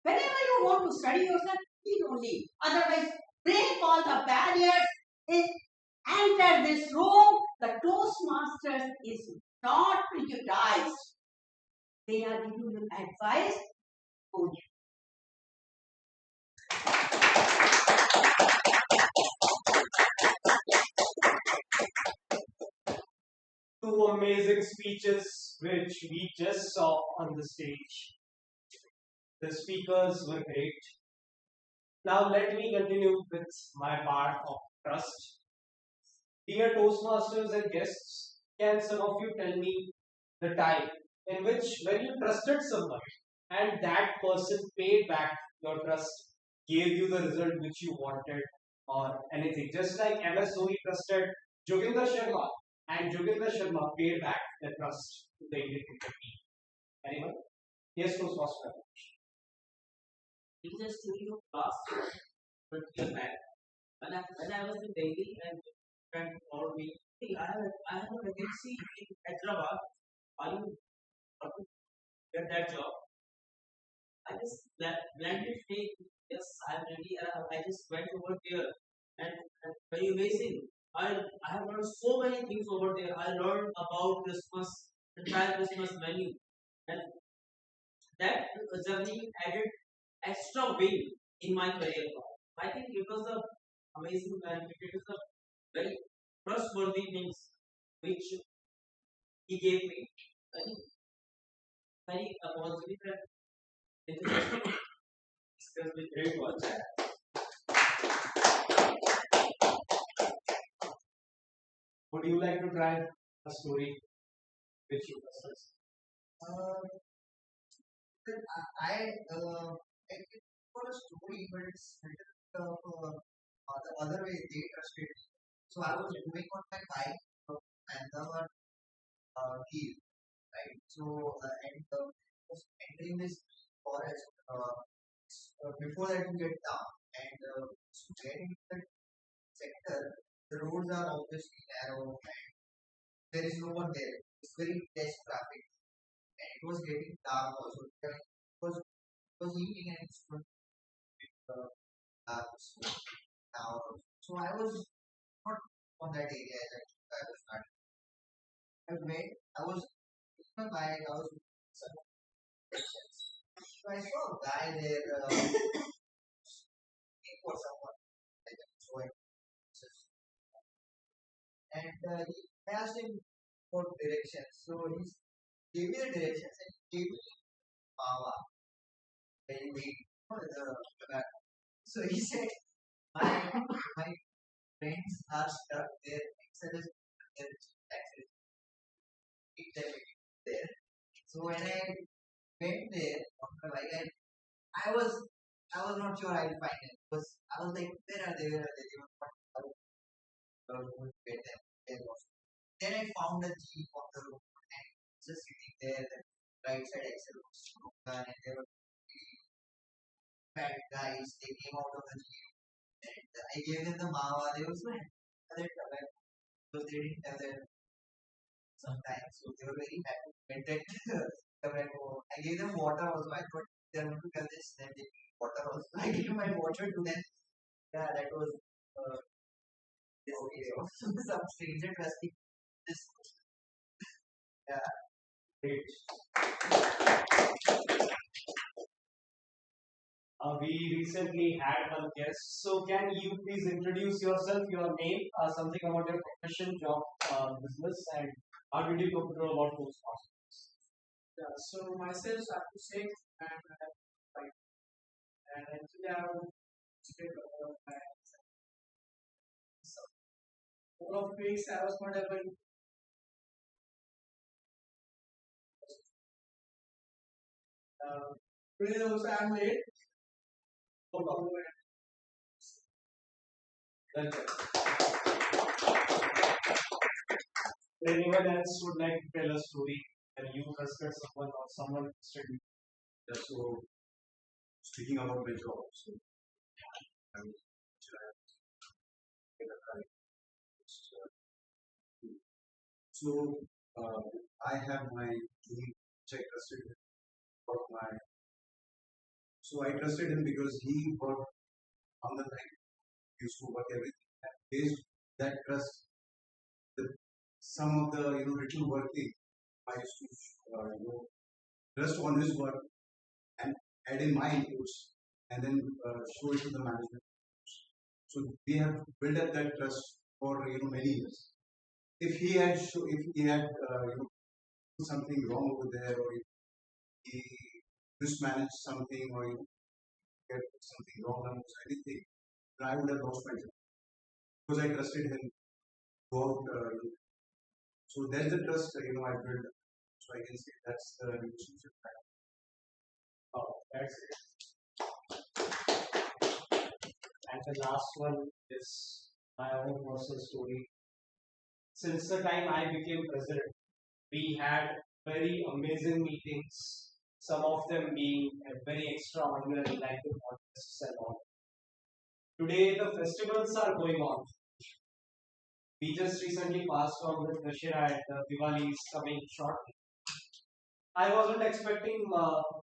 Whenever you want to study yourself, be lonely. Otherwise, break all the barriers. Enter this room. The Toastmasters is not prejudiced. They are giving you advice for you. Two amazing speeches which we just saw on the stage. The speakers were great. Now let me continue with my part of trust. Dear Toastmasters and guests, can some of you tell me the time in which when you trusted someone and that person paid back your trust, gave you the result which you wanted or anything? Just like MS Dhoni trusted Joginder Sharma and Joginder Sharma paid back the trust to the Indian cricket team. Anyone? Yes, Toastmaster. It is a story of last 20 years back. When I was in Delhi and friend told me, hey, I have a vacancy in Hyderabad. Are you want to get that job? I just blinded faith. Yes, I'm ready. I just went over there and very amazing. I have learned so many things over there. I learned about Christmas, entire Christmas menu, and that journey added extra wing in my career path. I think it was a amazing man. It is a very trustworthy things which he gave me. I think very positive and enthusiastic discuss with everyone. Would you like to try a story which you possess? I think for a story, but it's the other way they trusted me. So I was moving on my bike from Ahmedabad hill, right? So and was entering this forest. Before that you get down, and to get into that sector, the roads are obviously narrow and there is no one there. It's very less traffic, and it was getting dark also. It was evening and it's going dark. Now, so I was not on that area that I was not. I was with my bike. I was with some directions. So I saw a guy there looking for someone. Like, so and I asked him for directions. So he gave me the directions and he gave me Mava. Very big. So he said, my friends are stuck there. Excel is there. Taxes. Keep them there. So when I went there, I was not sure I'll find it because I was like, where are they? Where are they? They were not going to get them. Then I found a jeep on the road and just sitting there. The right side axle was broken and there were three bad guys. They came out of the jeep and I gave them the mawa. They also had other tobacco because they didn't have their sometimes. So they were very happy with that tobacco. I gave them water also. I thought they were going to tell this, then they need water also. I gave my water to them. Yeah, that was some stranger trusting this. Yeah. Great. We recently had one guest. So can you please introduce yourself, your name, something about your profession, job, business, and how did you come to know about Toastmasters? Yeah, so myself, Abhishek, and actually I would speak about my couple of weeks I was not able today also I am late. Anyone else would like to tell a story when you trusted someone or someone trusted you? Yeah, so speaking about my job, so I mean, so I have my team check trusted him for my. So I trusted him because he worked on the time, used to work everything, and based that trust, the, some of the little working, I used to trust on his work and add in my inputs and then show it to the management. So we have built up that trust for many years. If he had something wrong over there, or if he mismanaged something, or get something wrong on anything, then I would have lost my job because I trusted him throughout. So that's the trust I built. So I can say that's the relationship. Oh, that's it. And the last one is my own personal story. Since the time I became president, we had very amazing meetings, some of them being very extraordinary, like the contests and all. Today, the festivals are going on. We just recently passed on with Dussehra and Diwali is coming shortly. I wasn't expecting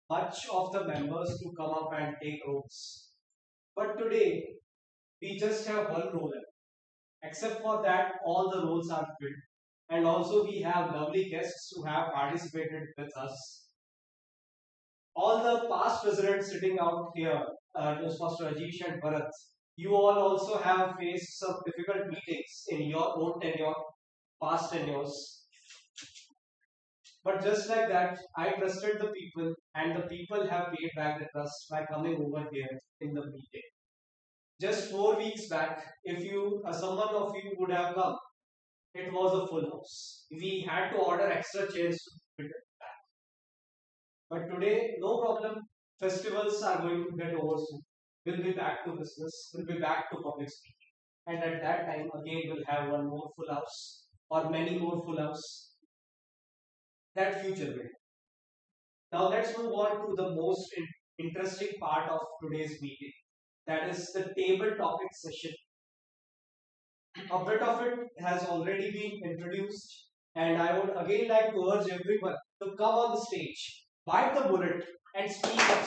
much of the members to come up and take roles. But today, we just have one role. Except for that, all the roles are filled. And also, we have lovely guests who have participated with us. All the past presidents sitting out here, Toastmaster Ajish and Bharat, you all also have faced some difficult meetings in your own tenure, past tenures. But just like that, I trusted the people, and the people have paid back the trust by coming over here in the meeting. Just 4 weeks back, if someone of you would have come, it was a full house. We had to order extra chairs to fit it back. But today, no problem. Festivals are going to get over soon. We'll be back to business. We'll be back to public speaking. And at that time, again, we'll have one more full house or many more full house. That future will. Now let's move on to the most interesting part of today's meeting. That is the table topic session. A bit of it has already been introduced, and I would again like to urge everyone to come on the stage, bite the bullet, and speak up.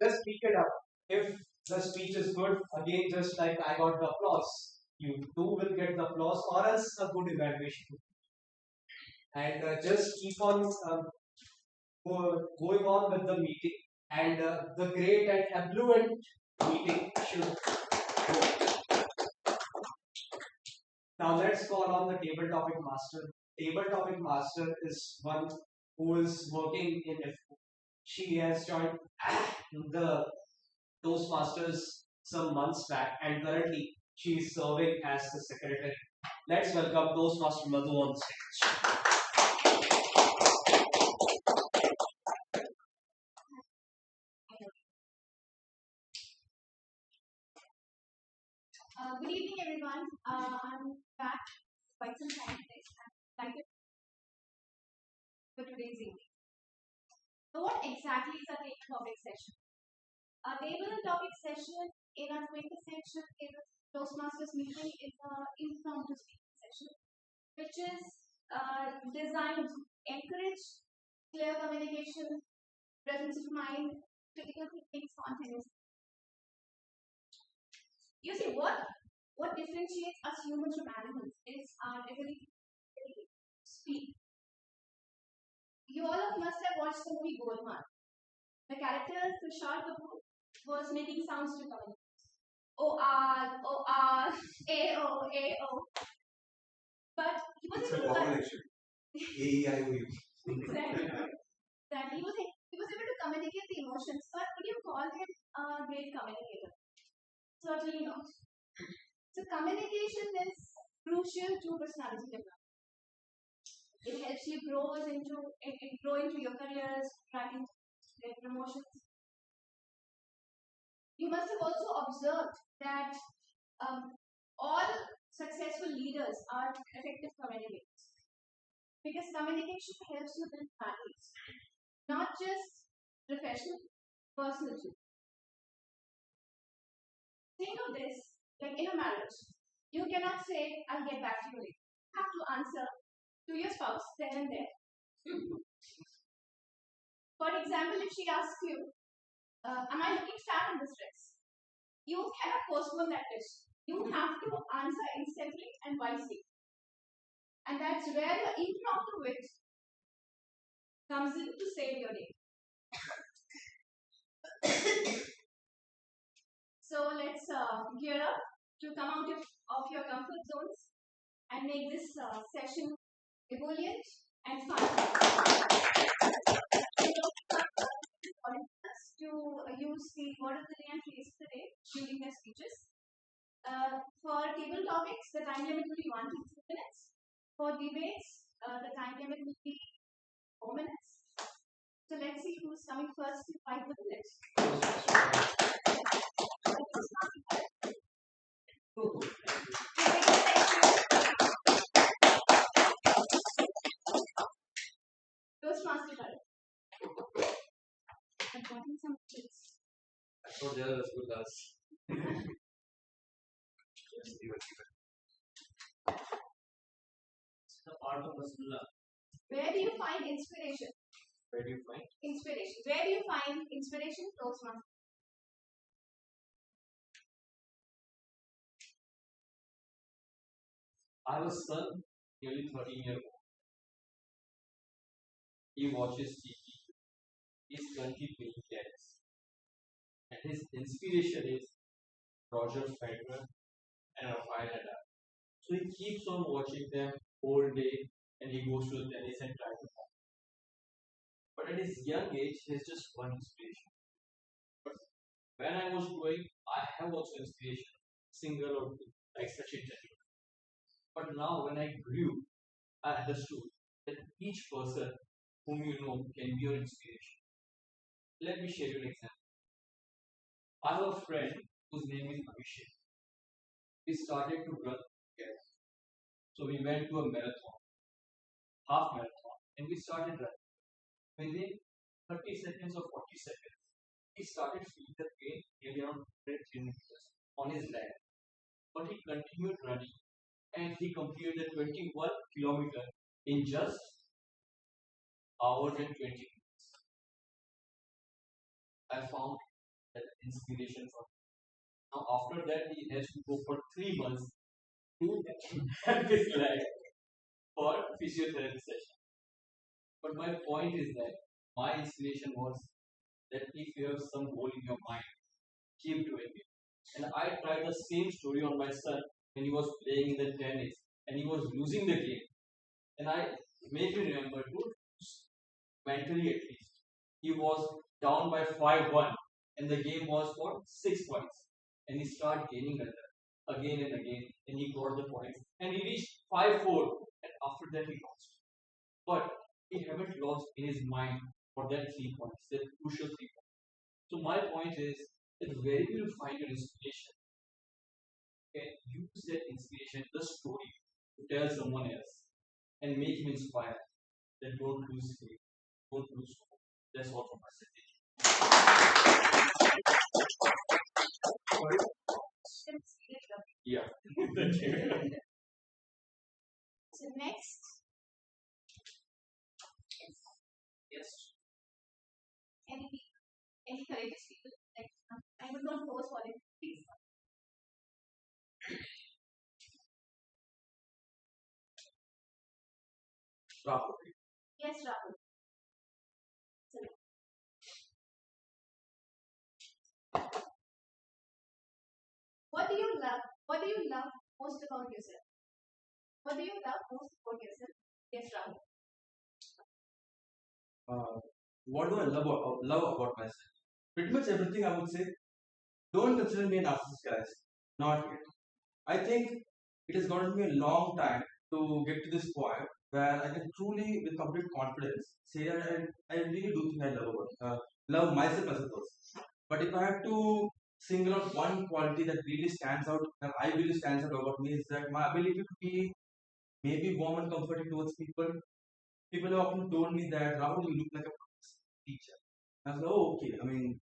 Just speak it up. If the speech is good, again, just like I got the applause, you too will get the applause, or else a good evaluation. And just keep on going on with the meeting, and the great and affluent meeting should go. Now let's call on the table topic master. Table topic master is one who is working in F4. She has joined the Toastmasters some months back, and currently she is serving as the secretary. Let's welcome Toastmaster Madhu on the stage. Good evening, everyone. I'm back quite some time today. I'm excited for today's evening. So, what exactly is a table topic session? A table and topic session in a 20th section in a Toastmasters meeting is an impromptu speaking session, which is designed to encourage clear communication, presence of mind, critical thinking, spontaneous. You see, what differentiates us humans from animals is our ability to speak. You all must have watched the movie Golmaal. The character Kaushal was making sounds to come. O R, A O. But he was able to combination. A-E-I-O-U. Exactly. He was able to communicate the emotions, but would you call him a great communicator? Certainly not. So communication is crucial to personality development. It helps you grow into your careers, tracking their promotions. You must have also observed that all successful leaders are effective communicators, because communication helps you build families, not just professional, personal too. Think of this like in a marriage. You cannot say, I'll get back to you later. You have to answer to your spouse then and there. For example, if she asks you, am I looking fat in this dress? You cannot postpone that dish. You have to answer instantly and wisely. And that's where the impromptu wit comes in to save your day. So let's gear up to come out of your comfort zones and make this session ebullient and fun. To use the word of the day and phrase of the day during their speeches. For table topics, the time limit will be 1 to 2 minutes. For debates, the time limit will be 4 minutes. So let's see who's coming first to fight the bullet. So there are rasgullas. It's the part of rasgulla. Where do you find inspiration? Where do you find? Inspiration. Where do you find inspiration, Toastmaster? I have a son, nearly 13 years old. He watches TV. He's currently playing tennis. And his inspiration is Roger Federer and Rafael Nadal. So he keeps on watching them whole day and he goes to the tennis and tries to form. But at his young age, he has just one inspiration. But when I was growing, I have also inspiration, single or two, like Sachin Tendulkar. But now when I grew, I understood that each person whom you know can be your inspiration. Let me share you an example. I have a friend whose name is Abhishek. We started to run together. So we went to a marathon, half marathon, and we started running. Within 30 seconds or 40 seconds, he started feeling the pain nearly around 103 meters on his leg. But he continued running and he completed the 21 kilometer in just hours and 20 minutes. I found that inspiration for him. Now after that he has to go for 3 months to have his leg for physiotherapy session. But my point is that my inspiration was that if you have some goal in your mind, keep doing it. And I tried the same story on my son when he was playing in the tennis and he was losing the game. And I make me remember to mentally at least. He was down by 5-1 and the game was for 6 points. And he started gaining again and again and he got the points. And he reached 5-4 and after that he lost. But he haven't lost in his mind for that 3 points, that crucial 3 points. So my point is that where you will find your inspiration, you can use that inspiration, the story, to tell someone else and make him inspired. Then don't lose faith, don't lose hope. That's all from my side. Yeah. So next. Yes. Any courageous people? Like, I would not pose for it, please. Rahul. Yes, Rahul. So, what do you love? What do you love most about yourself? What do you love most about yourself? Yes, Rahul. What do I love about myself? Pretty much everything, I would say. Don't consider me a narcissist, guys. Not yet. I think it has gotten me a long time to get to this point where I can truly, with complete confidence, say that I really do think I love myself as a person. But if I have to single out one quality that really stands out, that I really stands out about me, is that my ability to be maybe warm and comforting towards people. People have often told me that, Rahul, you look like a teacher. I was like, oh, okay. I mean,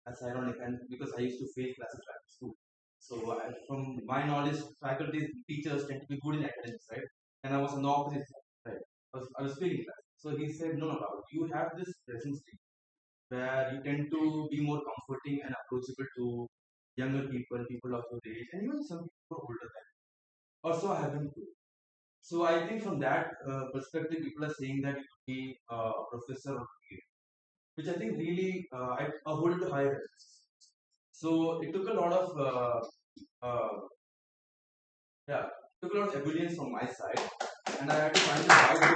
that's ironic, and because I used to fail classes at school. So, from my knowledge, faculties, teachers tend to be good in academics, right? And I was on the opposite side, right? I was failing class. So he said, no, Rahul, you have this presence where you tend to be more comforting and approachable to younger people, people of your age, and even some people older than you. Also, I have been too. So I think from that perspective, people are saying that you could be a professor or PhD, which I think really I hold to higher reference. So it took a lot of took a lot of obedience from my side, and I had to find the right way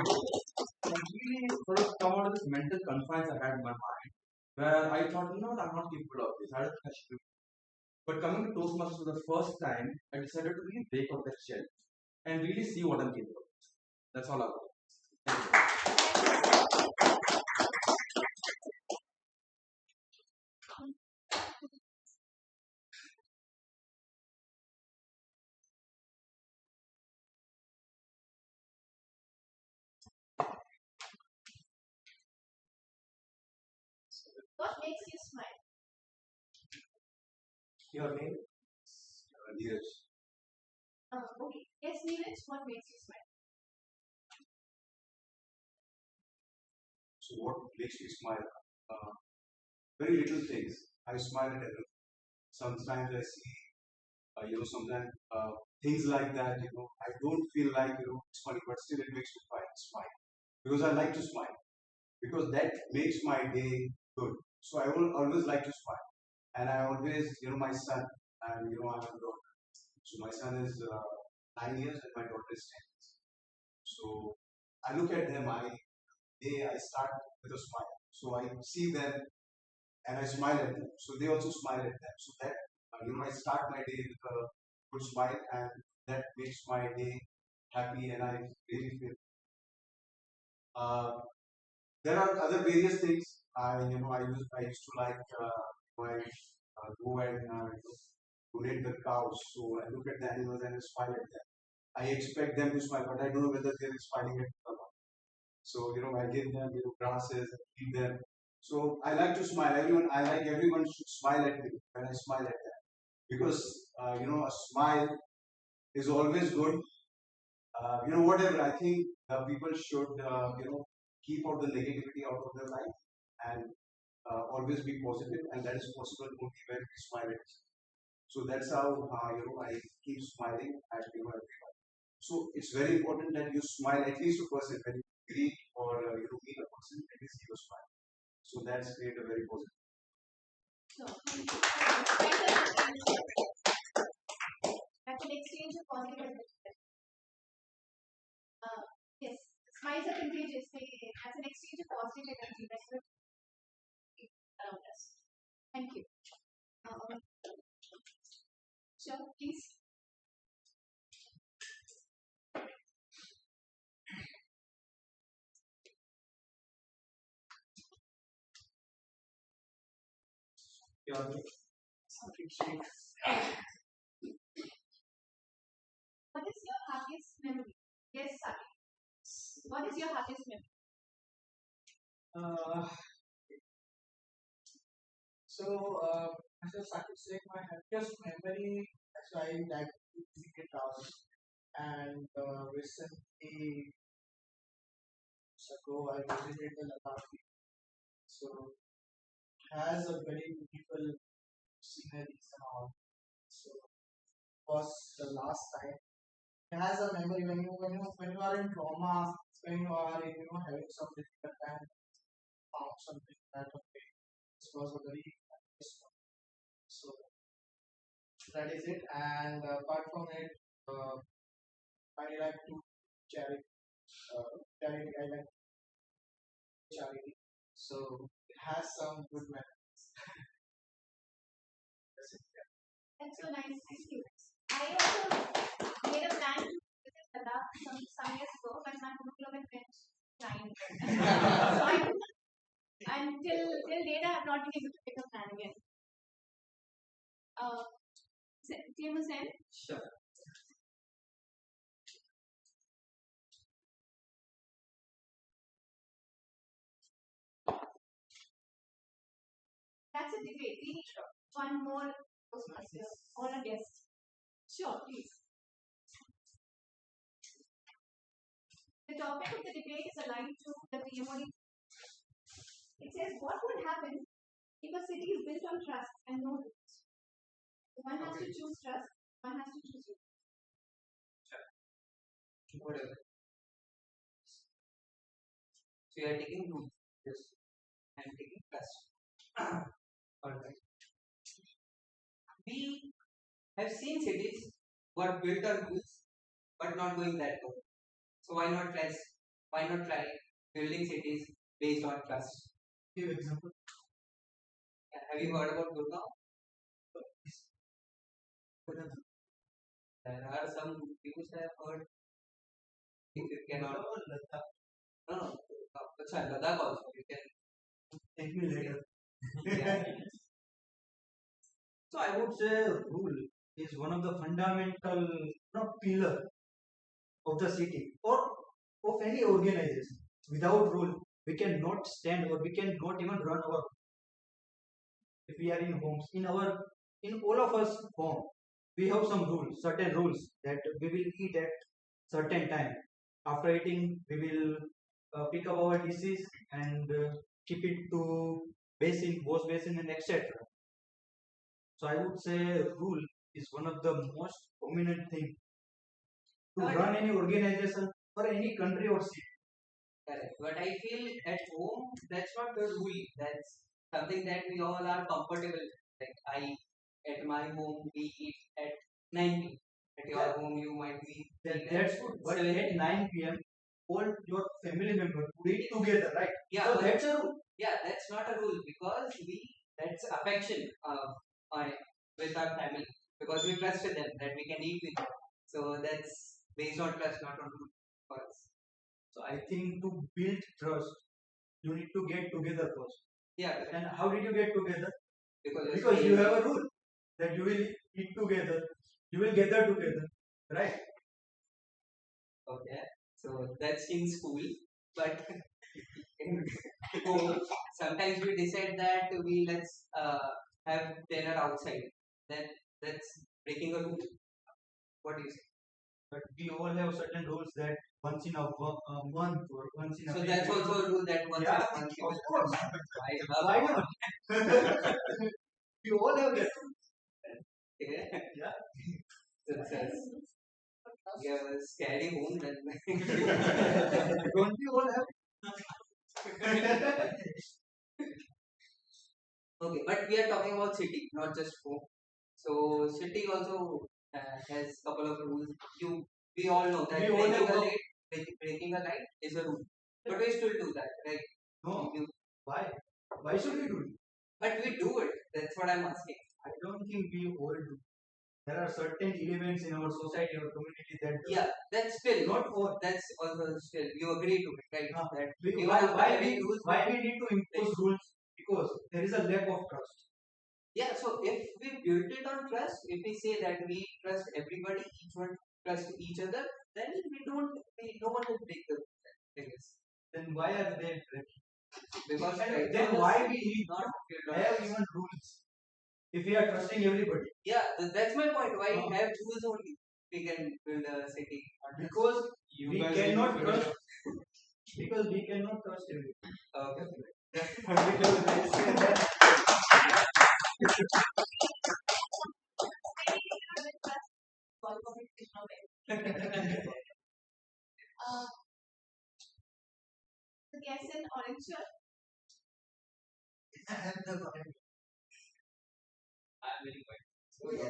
and really sort of come out of this mental confines I had in my mind, where I thought, no, I'm not capable of this. I don't think I should. But coming to Toastmasters for the first time, I decided to really break out that shell and really see what I'm capable of. That's all I've got. What makes you smile? Your name? Neeraj. Okay. Yes, Neeraj, what makes you smile? So what makes me smile? Very little things. I smile at everything. Sometimes I see, sometimes things like that. I don't feel like it's funny, but still it makes me smile because I like to smile because that makes my day good. So I will always like to smile, and I always, my son, and I have a daughter. So my son is 9 years and my daughter is 10 years. So I look at them. I start with a smile. So I see them and I smile at them. So they also smile at them. So that I start my day with a good smile, and that makes my day happy, and I really feel. Uh, there are other various things. I used to like I go and donate the cows. So I look at the animals and I smile at them. I expect them to smile, but I don't know whether they're smiling at me or not. So I give them grasses, feed them. So I like to smile. I like everyone should smile at me when I smile at them because a smile is always good. Whatever I think people should keep out the negativity out of their life and always be positive, and that is possible only when we smile at each other. So that's how I keep smiling at everyone. So it's very important that you smile at least a person when you greet or meet a person, at least give a smile. So that's create a very positive. That's an exchange of positive energy. Yes, smiles are contagious. That's an exchange of positive energy that will keep around us. Thank you. Sure, please. Your name? What is your happiest memory? Yes, Saki. What is your happiest memory? As I started saying, my happiest memory as I like to visit house, and recently ago I visited the Ladakh. So it has a very beautiful scenery and all. So was the last time. It has a memory when you are in trauma, when you are having some difficult time, found something that okay, this was a very nice one. So that is it. And apart from it, I like to charity. Charity. I like charity. So it has some good memories. That's it. Yeah. That's so nice. Thank you. I also made a plan to visit Ladakh some years ago, but my hemoglobin went flying. So until date, I have not been able to pick a plan again. TM Hemit? Sure. That's a debate. We need one more Toastmaster or a guest. Sure, please. The topic of the debate is aligned to the TMOD. It says, what would happen if a city is built on trust and no rules? One has to choose trust, one has to choose rules. Whatever. So you are taking rules. Yes. I am taking trust. Alright. We have seen cities who are built on rules but not going that way. So why not try building cities based on trust? Give example. Have you heard about Gurgaon? There are some views I have heard. If you cannot. No. Sorry, Ladakh also. You can take me later. Yeah. So I would say rule is one of the fundamental pillar of the city or of any organization. Without rule, we cannot stand or we cannot even run our. If we are in homes, in our in all of us home, we have some rules, certain rules that we will eat at certain time. After eating, we will pick up our dishes and keep it to basin, wash basin, and etc. So I would say rule is one of the most prominent thing to run any organization or any country or city. Correct. But I feel at home, that's not the rule. That's something that we all are comfortable with. Like at my home, we eat at 9 p.m. At your home, you might be. That's good. But at 9 p.m., all your family members would eat together, right? Yeah, so but that's a rule. Yeah, that's not a rule because that's affection with our family because we trust them that we can eat with them. So that's based on trust, not on rule for us. So I think to build trust, you need to get together first. Yeah. And how did you get together? Because you have a rule that you will eat together, you will gather together, right? Okay. So that's in school, but in home, sometimes we decide that let's have dinner outside. Then that's breaking a rule. What do you say? But we all have certain rules that once in a month or once in a So week. that's also a rule that once in a month. Of course. Why not? We all have that. Okay. Yeah. That's you have a scary home then. Don't we all have? Okay, but we are talking about city, not just home. So city also has couple of rules. We all know that breaking a light is a rule, but we still do that, right? No. Why? Why should we do it? But we do it. That's what I'm asking. I don't think we all do. There are certain elements in our society or community that that's still not all. That's also still you agree to it, right? Why we need to impose rules? Because there is a lack of trust. Yeah, so if we build it on trust, if we say that we trust everybody, each one trust each other, then no one will break the rules. Then why are they breaking? Because then why we need not have even rules if we are trusting everybody? Yeah, that's my point. Why have rules only? We can build a city. Because we cannot trust. Because we cannot trust everybody. Okay. The guest in orange shirt. I have the comment. I'm very quiet. Oh, yes.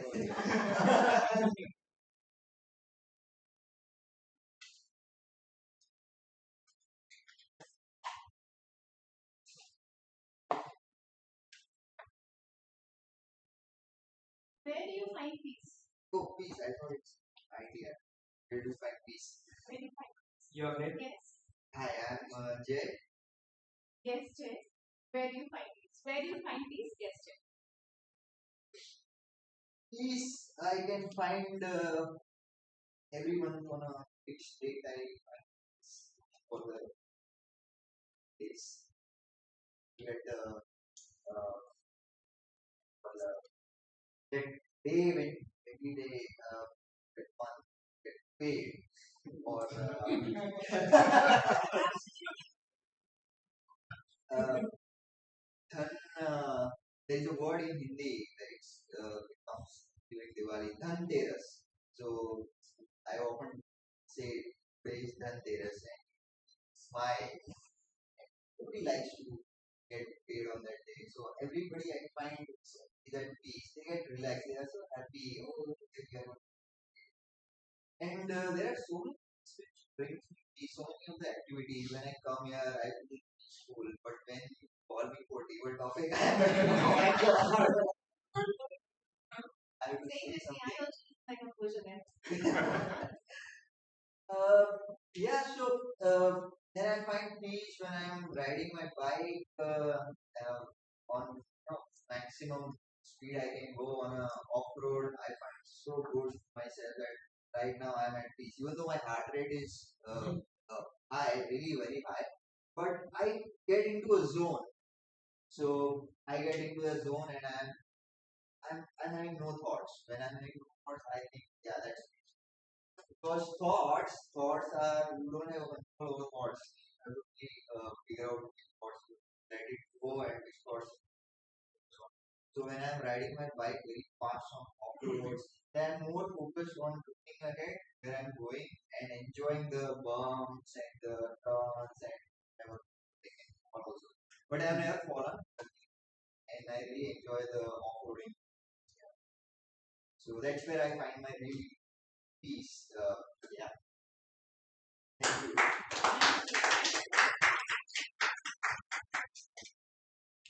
Where do you find peace? Oh, peace. I thought it's idea. Where to find peace? Where do you find peace? Your name? Yes. Hi, I'm Jay. Yes, Jay. Where do you find peace? Where do you find peace? Yes, Jay. Peace, I can find everyone on a fixed date. I find peace for the days. Get for the day when every day get one get paid or then there is a word in Hindi that it comes during Diwali, Dhanteras. So I often say today is Dhanteras and smile. Nobody likes to get paid on that day. So everybody I find is at peace. They get relaxed. They are so happy. Oh, they are and there are so many things which brings me peace. So many of the activities. When I come here, I feel peaceful. But when you call me for table topic, I am I will say something. Like a version. Yeah, so then I find peace when I am riding my bike on maximum speed I can go on a off road. I find so good myself that right now I am at peace. Even though my heart rate is high, really very high, but I get into a zone. So I get into a zone and I I'm having no thoughts. When I'm having no thoughts, I think, yeah, that's it. Because thoughts are, you don't have control over thoughts. You have to figure out which thoughts to let it go and which thoughts. So when I'm riding my bike very fast on off the roads, then I'm more focused on looking ahead where I'm going and enjoying the bumps and the turns and everything also. But I've never fallen, and I really enjoy the off-roading. So that's where I find my real peace. Yeah. Thank you.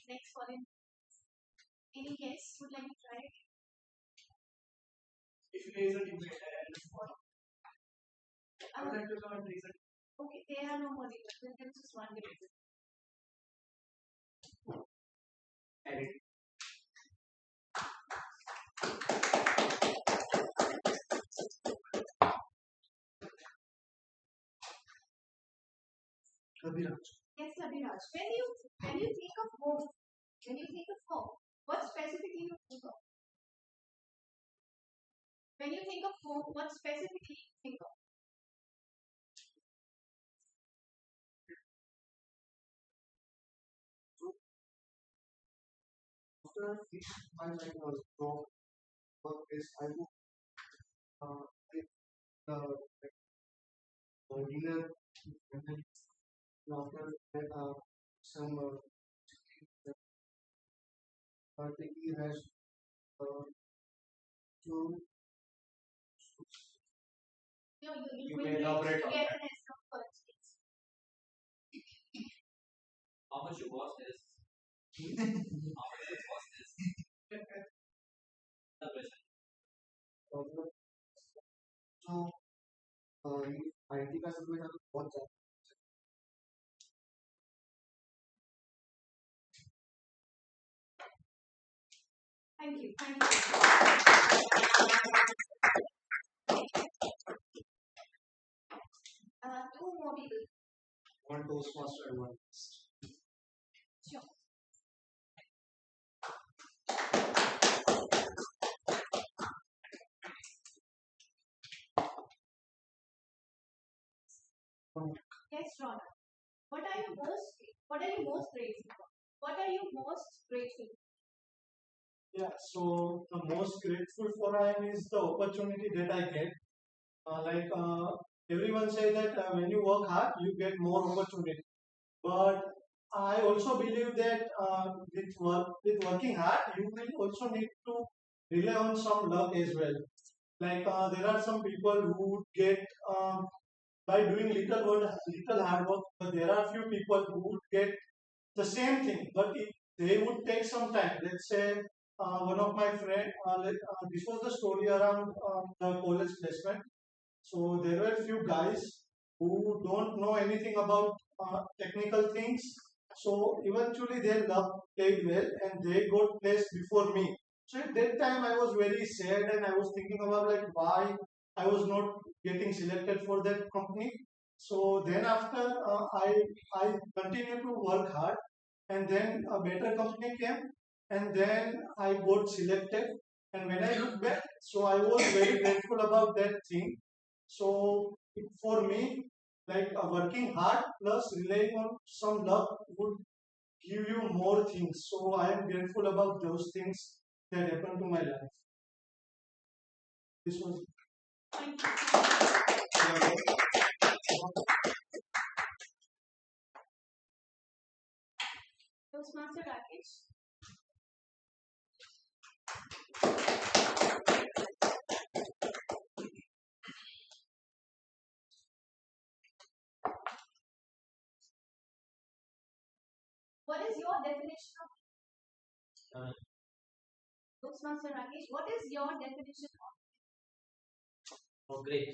Next for him. Any guests would like to try it? If there is a debate, I would like to learn reason. Okay, there are no more debates. There is just one debate. Edit. Abhiraj. Yes, Abhiraj. When you think of home, what specifically you think of? When you think of home, what specifically you think of? After my job work is I would dinner and then after that some taking rest to You may elaborate on get that. an answer first. How much you watch this? How much you watch this? तो IT का subject बहुत ज्यादा Thank you. Two more people. one Toastmaster and one guest. Sure. Yes, Rona. What are you most grateful for? What are you most grateful for? Yeah, so the most grateful for I am is the opportunity that I get. Everyone say that when you work hard, you get more opportunity. But I also believe that with working hard, you will also need to rely on some luck as well. There are some people who get by doing little hard work, but there are few people who would get the same thing, but they would take some time. Let's say one of my friend, this was the story around the college placement. So there were few guys who don't know anything about technical things. So eventually their luck played well and they got placed before me. So at that time I was very sad and I was thinking about like why I was not getting selected for that company. So then after I continued to work hard and then a better company came and then I got selected. And when I look back, so I was very grateful about that thing. So for me, working hard plus relying on some luck would give you more things. So I am grateful about those things that happened to my life. This was. Toastmaster Rakesh. What is your definition of Toastmaster Rakesh? What is your definition of? Oh, great.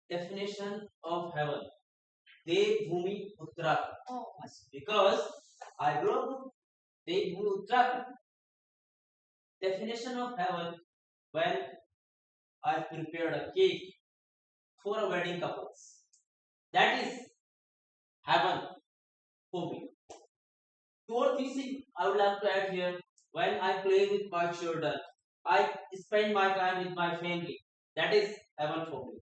Definition of heaven. Dev Bhumi Uttarakhand. Oh, because I grew up with Dev Bhumi Uttarakhand. Definition of heaven when I prepared a cake for a wedding couples. That is heaven for me. Two or three things I would like to add here. when I play with my children, I spend my time with my family. That is heaven for me.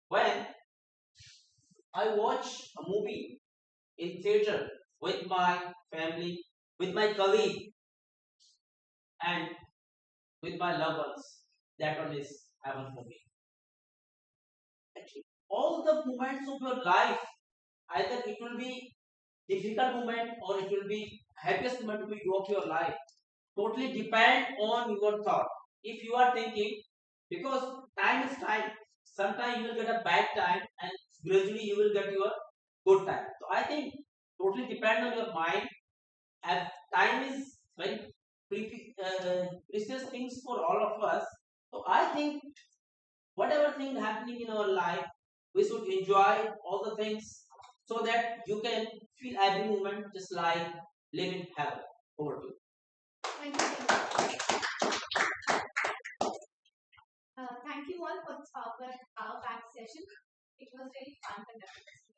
When I watch a movie in theater with my family, with my colleague, and with my loved ones, that one is heaven for me. Actually, all the moments of your life, either it will be difficult moment or it will be happiest moment of your life, totally depend on your thought. If you are thinking, because time is time, sometimes you will get a bad time and gradually you will get your good time. So I think totally depend on your mind, and time is very precious things for all of us. So I think whatever thing happening in our life, we should enjoy all the things so that you can feel every moment just like living heaven. Over to you. Thank you so much. Thank you all for this power pack session. It was really fun conducting this.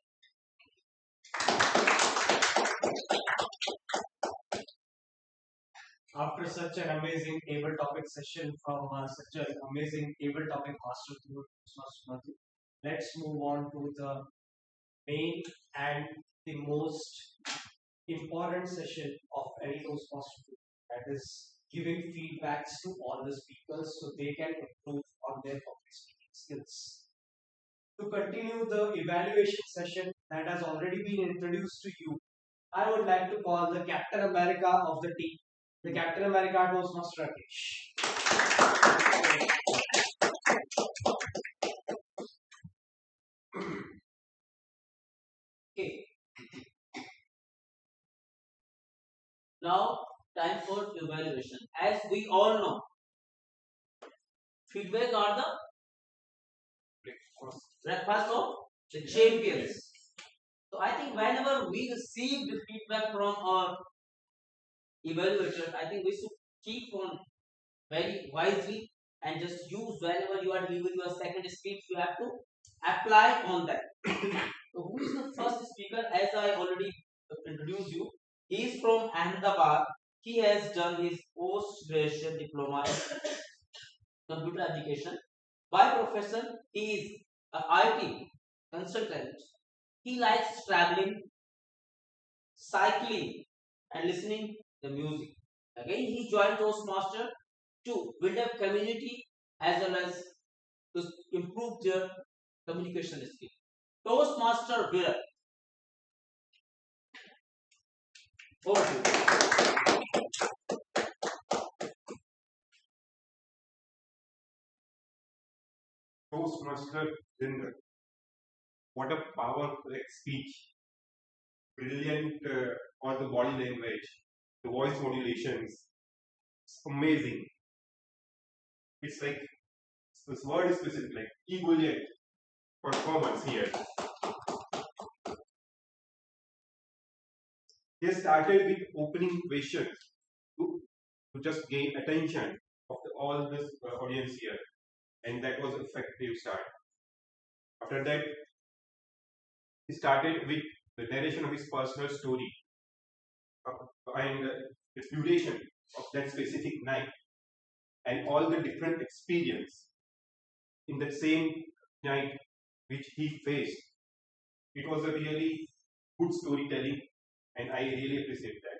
After such an amazing able topic session from such an amazing able topic master to Madhu, let's move on to the main and the most important session of any Toastmaster group, that is giving feedbacks to all the speakers so they can improve on their public speaking skills. To continue the evaluation session that has already been introduced to you, I would like to call the Captain America of the team, the Captain America Toastmaster Rakesh. Okay. Now, time for evaluation. As we all know, feedback are the breakfast of the champions. So I think whenever we receive the feedback from our evaluator, I think we should keep on very wisely and just use whenever you are delivering your second speech, you have to apply on that. So who is the first speaker? As I already introduced you, he is from Ahmedabad. He has done his post-graduation diploma in computer application. By profession, he is an IT consultant. He likes traveling, cycling, and listening the music. Again, he joined Toastmaster to build a community as well as to improve their communication skill. Toastmaster Virat. Over to you. Toastmaster Zinder. What a powerful speech. Brilliant on the body language, the voice modulations. It's amazing. It's like, this word is specific, like ebullient performance here. He started with opening questions to just gain attention of all this audience here, and that was effective start. After that, he started with the narration of his personal story and the duration of that specific night and all the different experience in that same night which he faced. It was a really good storytelling, and I really appreciate that.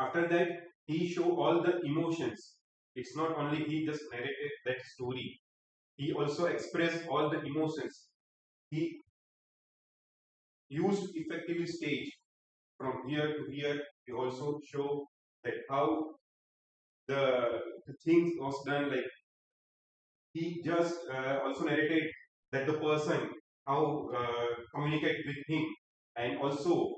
After that, he showed all the emotions. It's not only he just narrated that story, he also expressed all the emotions. He used effectively stage from here to here. He also show that how the things was done. Like he just also narrated that the person how communicate with him, and also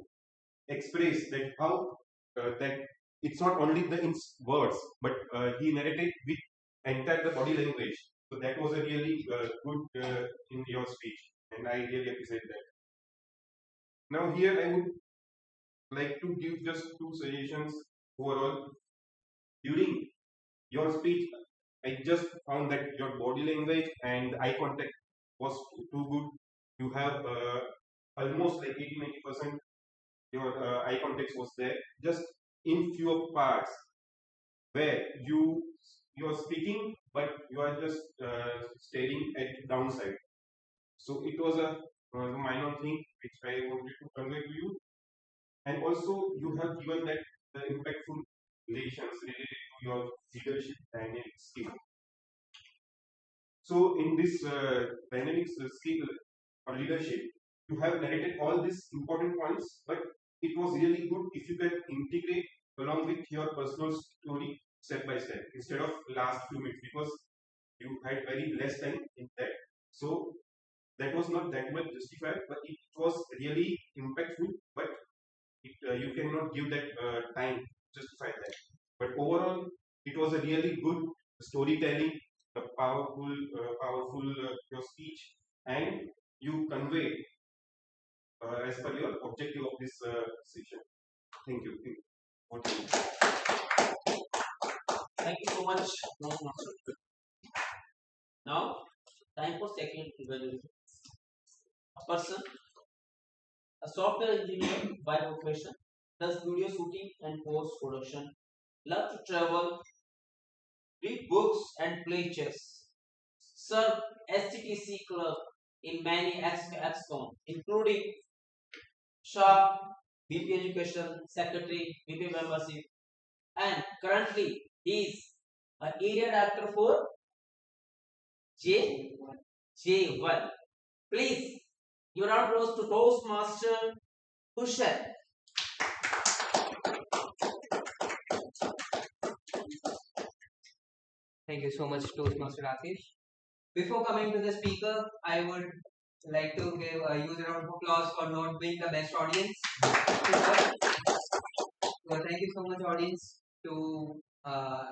express that how that it's not only the words, but he narrated with entire the body language. So that was a really good in your speech, and I really appreciate that. Now here I would like to give just two suggestions overall. During your speech, I just found that your body language and eye contact was too good. You have almost like 80-90% your eye contact was there. Just in fewer parts where you are speaking but you are just staring at downside. So it was a minor thing which I wanted to convey to you, and also you have given that the impactful relations related to your leadership dynamic skill. So in this dynamics skill or leadership, you have narrated all these important points, but it was really good if you can integrate along with your personal story step by step instead of last few minutes, because you had very less time in that. So that was not that much justified, but it was really impactful. But you cannot give that time to justify that. But overall, it was a really good storytelling, a powerful your speech, and you convey as per your objective of this session. Thank you. Thank you so much. Now, time for second evaluation. A person, a software engineer by profession, does video shooting and post production, love to travel, read books and play chess, serve STTC club in many XCOM, including SHA, BP Education, Secretary, BP membership, and currently he is an area director for J1. Please, give a round of applause to Toastmaster Kaushal. Thank you so much, Toastmaster Rakesh. Before coming to the speaker, I would like to give a huge round of applause for not being the best audience. So thank you so much, audience, to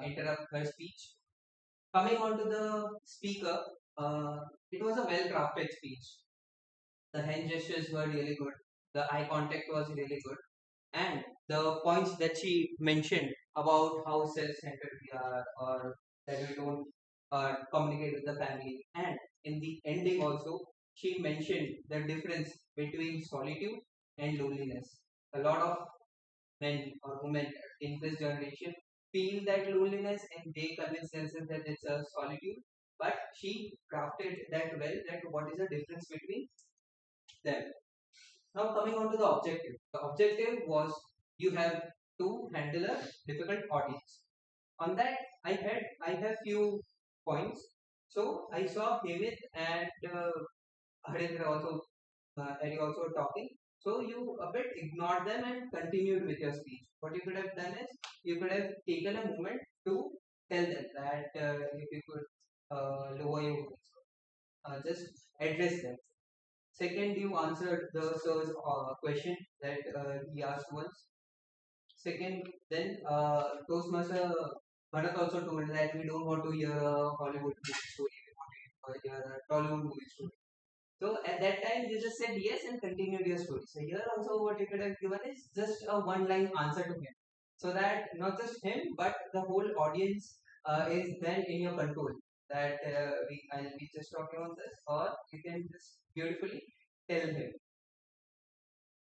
interrupt her speech. Coming on to the speaker, it was a well-crafted speech. The hand gestures were really good. The eye contact was really good. And the points that she mentioned about how self-centered we are, or that we don't communicate with the family. And in the ending also, she mentioned the difference between solitude and loneliness. A lot of men or women in this generation feel that loneliness and they convince themselves that it's a solitude. But she crafted that well, that what is the difference between them. Now coming on to the objective. The objective was you have to handle a difficult audience. On that, I have few points. So I saw Hemit and Harendra also, Eric also talking. So you a bit ignored them and continued with your speech. What you could have done is you could have taken a moment to tell them that if you could lower your voice, just address them. Second, you answered the sir's question that he asked once. Second, then Toastmaster Bharat also told that we don't want to hear a Hollywood movie story, we want to hear a Tollywood movie story. So at that time, you just said yes and continued your story. So here also what you could have given is just a one-line answer to him. So that not just him, but the whole audience is then in your control. That I'll be just talking on this, or you can just beautifully tell him.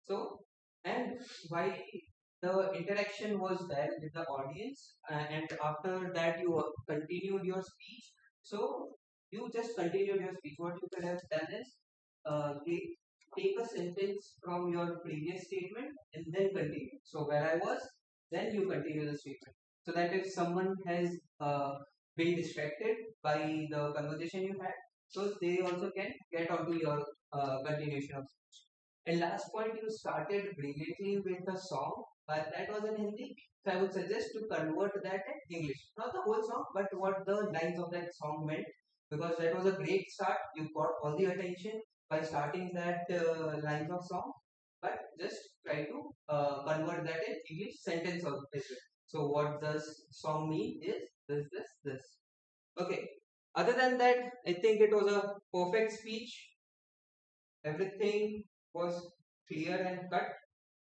So, and why the interaction was there with the audience, and after that you continued your speech. So you just continued your speech. What you could have done is take a sentence from your previous statement and then continue. So where I was, then you continue the statement. So that if someone has been distracted by the conversation you had, so they also can get onto your continuation of speech. And last point, you started brilliantly with a song, but that was in Hindi. So I would suggest to convert that in English. Not the whole song, but what the lines of that song meant, because that was a great start. You got all the attention by starting that lines of song, but just try to convert that in English sentence also. So what the song mean is this. Okay. Other than that, I think it was a perfect speech. Everything was clear and cut,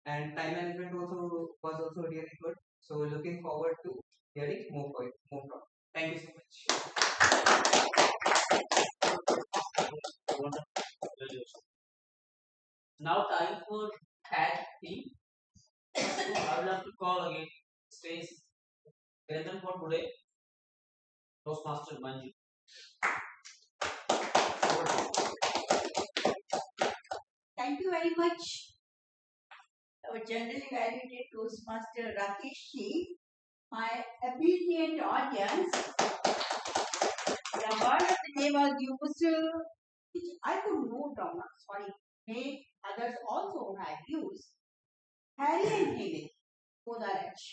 and time management also was also really good. So looking forward to hearing more from. Thank you so much. Now time for tag team. So I would like to call again stays present for today, Toastmaster Manju. Thank you very much, our generally valued Toastmaster Rakesh Ji, my obedient audience. The word of the day was used, which I could note down. Sorry, may others also have used. Harry and Hemit, both are H.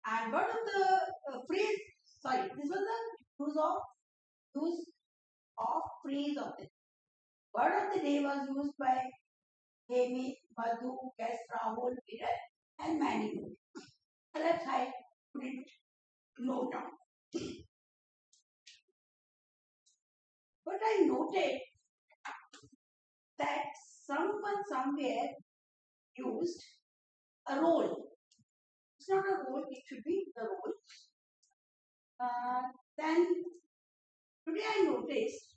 And what of the phrase? Sorry, this was the use of phrase of the word of the day was used by Hemit, Madhu, Guest, Rahul, Peter, and many more. Let's I put it note down. But I noted that someone somewhere used a role. It's not a role, it should be the role. Then today I noticed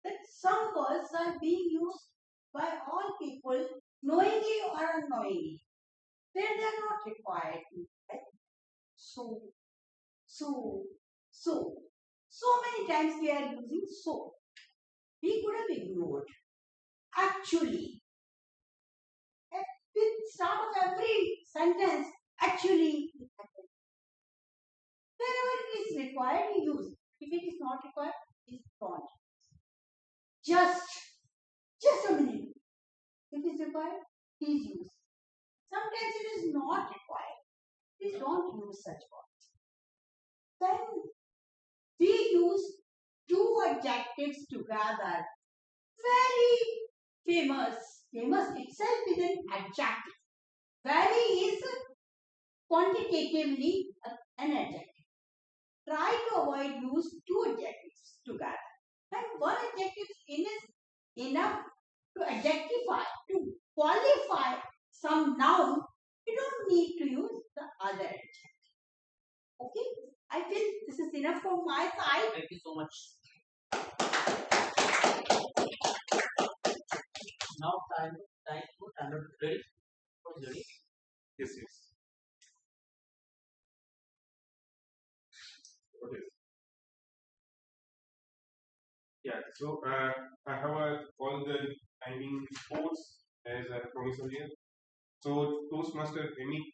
that some words are being used by all people knowingly or unknowingly. Where they are not required to. Right? So many times we are using so. We could have ignored. Actually, at the start of every sentence, actually, wherever it is required, we use. If it is not required, it's not. Just a minute. If it is required, please use. Sometimes it is not required. Please don't use such words. Then we use two adjectives together. Very famous. Famous itself is an adjective. Very is quantitatively an adjective. Try to avoid use two adjectives together. And one adjective is enough to adjectify, to qualify some noun. You don't need to use the other adjective. Okay? I feel this is enough from my side. Thank you so much. Now time to ready. Ready? Yes. Okay. Yeah. So I have all the timing codes as I promised earlier. So Toastmaster Hemit,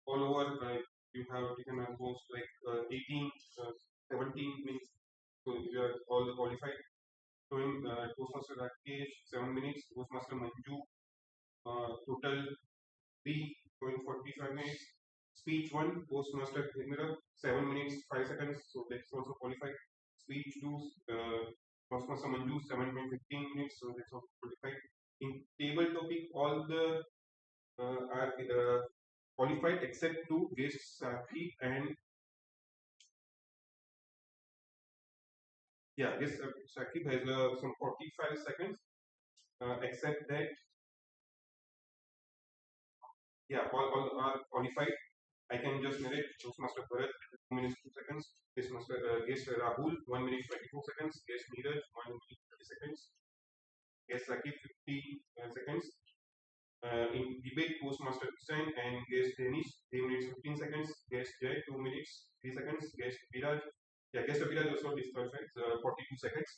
all over you have taken a course like 18, 17 minutes. So you are all qualified. So in Toastmaster Rakesh 7 minutes. Toastmaster Manju total 3 going 45 minutes. Speech 1, Toastmaster Hemit 7 minutes 5 seconds. So that's also qualified. Speech 2, Toastmaster Manju 7 minutes 15 minutes. So that's also qualified. In table topic, all the are qualified except two guests, Saki and guest Saki has some 45 seconds. Except that, all are qualified. I can just narrate. Toastmaster Bharat 2 minutes 2 seconds. Guest Rahul 1 minute 24 seconds. Guest Neeraj 1 minute 30 seconds. Guest Saki 50 seconds. In debate, Toastmaster Hussain and guest Danish 3 minutes 15 seconds. Guest Jay 2 minutes 3 seconds. Guest Biraj, guest Biraj also disqualified 42 seconds.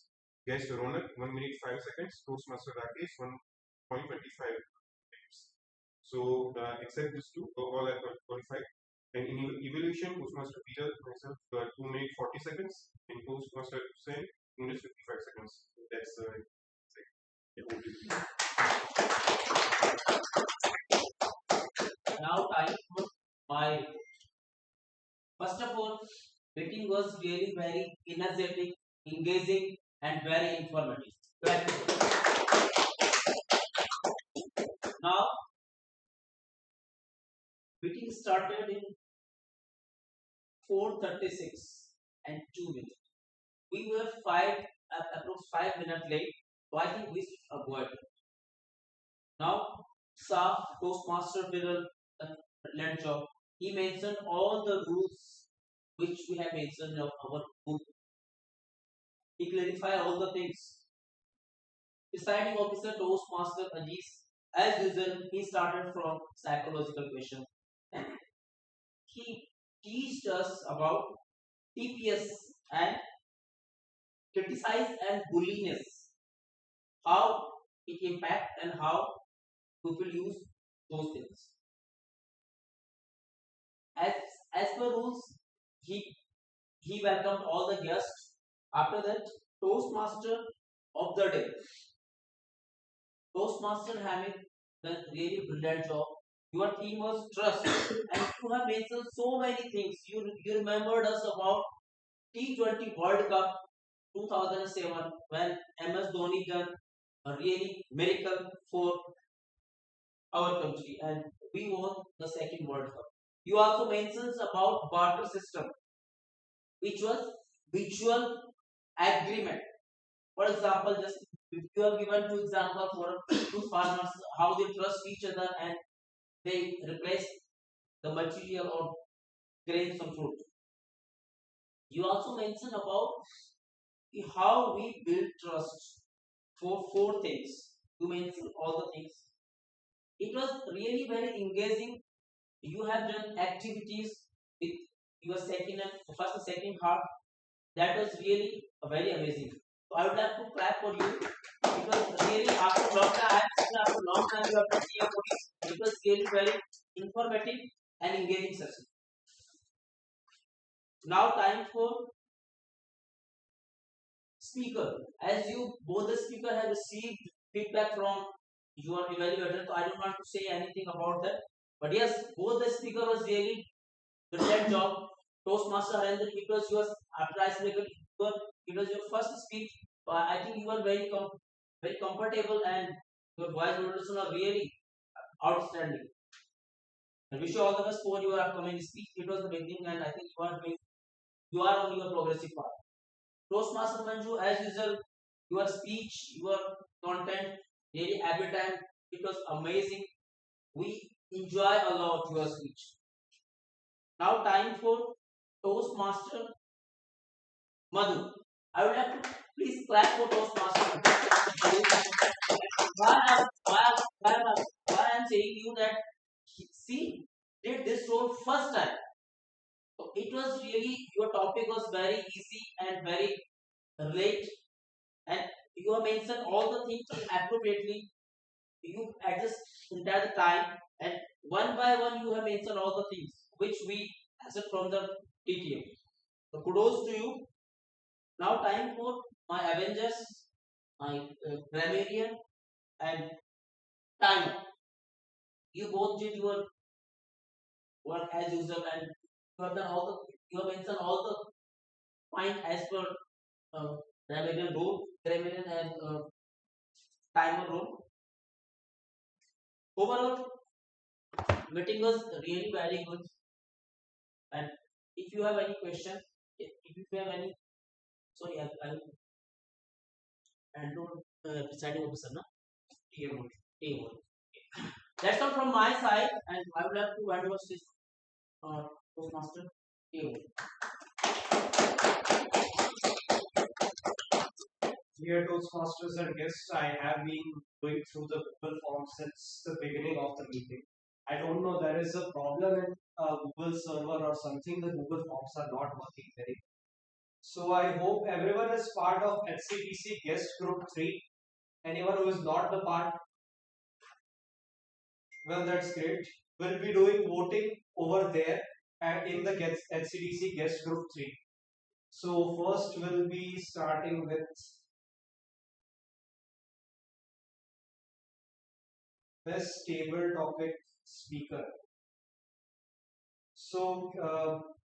Guest Ronak 1 minute 5 seconds. Toastmaster Rakesh 1.25 minutes. So except these two, all are qualified. And in evaluation, Toastmaster Biraj myself 2 minutes 40 seconds. And Toastmaster Hussain 2 minutes 55 seconds. That's Now time for my. First of all, meeting was really very energetic, engaging, and very informative. Now, meeting started in 4:36 and 2 minutes. We were approx 5 minutes late, so I think we should avoid it. Now, Toastmaster Viral learned job. He mentioned all the rules which we have mentioned in our book. He clarified all the things. Deciding officer Toastmaster Aziz, as usual, he started from psychological question. he teached us about TPS and criticize and bulliness, how it impact and how people use those things. As as per rules, he welcomed all the guests. After that, Toastmaster of the day. Toastmaster Hamid done really brilliant job. Your theme was trust, and you have mentioned so many things. You remembered us about T20 World Cup 2007 when MS Dhoni done a really miracle for our country and we won the second World Cup. You also mentioned about barter system, which was mutual agreement. For example, just you have given two examples for two farmers how they trust each other and they replace the material or grains of fruit. You also mentioned about how we build trust for four things. You mentioned all the things. It was really very engaging. You have done activities with your second and first and second half. That was really very amazing. So I would like to clap for you because really after long time, after long time you have done TMOD. It was really very informative and engaging session. Now time for speaker. As you both the speaker have received feedback from your evaluator, so I don't want to say anything about that. But yes, both the speaker was really brilliant job. Toastmaster Harendra, it was your after icebreaker, it was your first speech. I think you were very comfortable and your voice modulation are really outstanding. I wish you all the best for your upcoming speech. It was the beginning, and I think you are on your progressive path. Toastmaster Manju, as usual, your speech, your content, really every time it was amazing. We enjoy a lot your speech. Now time for Toastmaster Madhu. I would like to please clap for Toastmaster. Why I'm saying you that she did this role first time. So it was really your topic was very easy and very late, and you have mentioned all the things appropriately. You adjust entire time, and one by one you have mentioned all the things which we accept from the TTM. So kudos to you. Now time for my Avengers, my grammarian and timer. You both did your work as usual, and you have done all the you have mentioned all the point as per grammarian rule, grammarian and timer rule. Overall, meeting was really very good. And if you have any question, if you have any, sorry, I will handle presiding officer, na TMOD, TMOD. That's all from my side, and I would like to hand over this Toastmaster TMOD. Dear Toastmasters and guests, I have been going through the Google form since the beginning of the meeting. I don't know, there is a problem in Google server or something. The Google forms are not working very well. So I hope everyone is part of HCTC guest group 3. Anyone who is not the part, well, that's great. We'll be doing voting over there and in the HCTC guest group 3. So first we'll be starting with best table topic speaker. So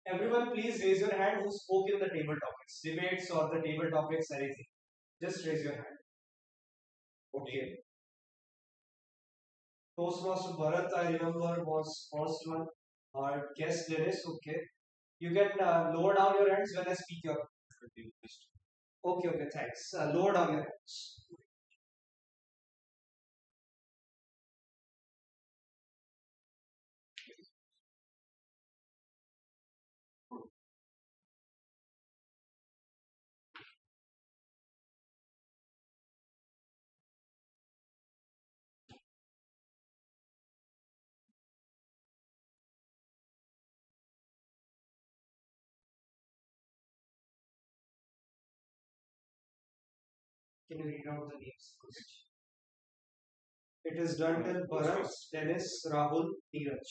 everyone please raise your hand who spoke in the table topics, debates or the table topics, anything. Just raise your hand. Okay. Toastmaster Bharat, I remember, was first one. Our guest Dennis, okay. You can lower down your hands when I speak your. Okay, thanks. Lower down your hands. Can you read out the names first? It is done till Bharat, Dennis, Rahul, Neeraj.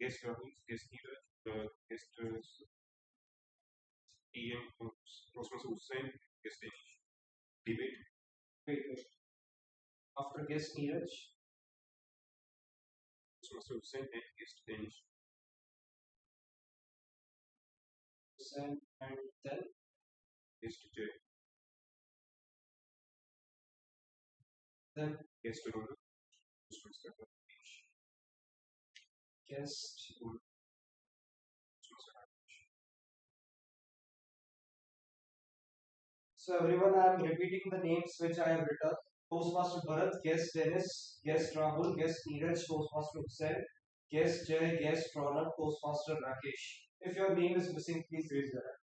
Guest Rahul, guest Neeraj, guest TM Hussain, guest debate. Wait. After guest Neeraj, Hussain and guest Danish. Hussain and then Guest Jay. Then guest Ronald. Guest So everyone, I am repeating the names which I have written. Toastmaster Bharat, guest Dennis, guest Rahul, guest Neeraj, Toastmaster Hussain, guest Jay, guest Ronald, Toastmaster Rakesh. If your name is missing, please raise your hand.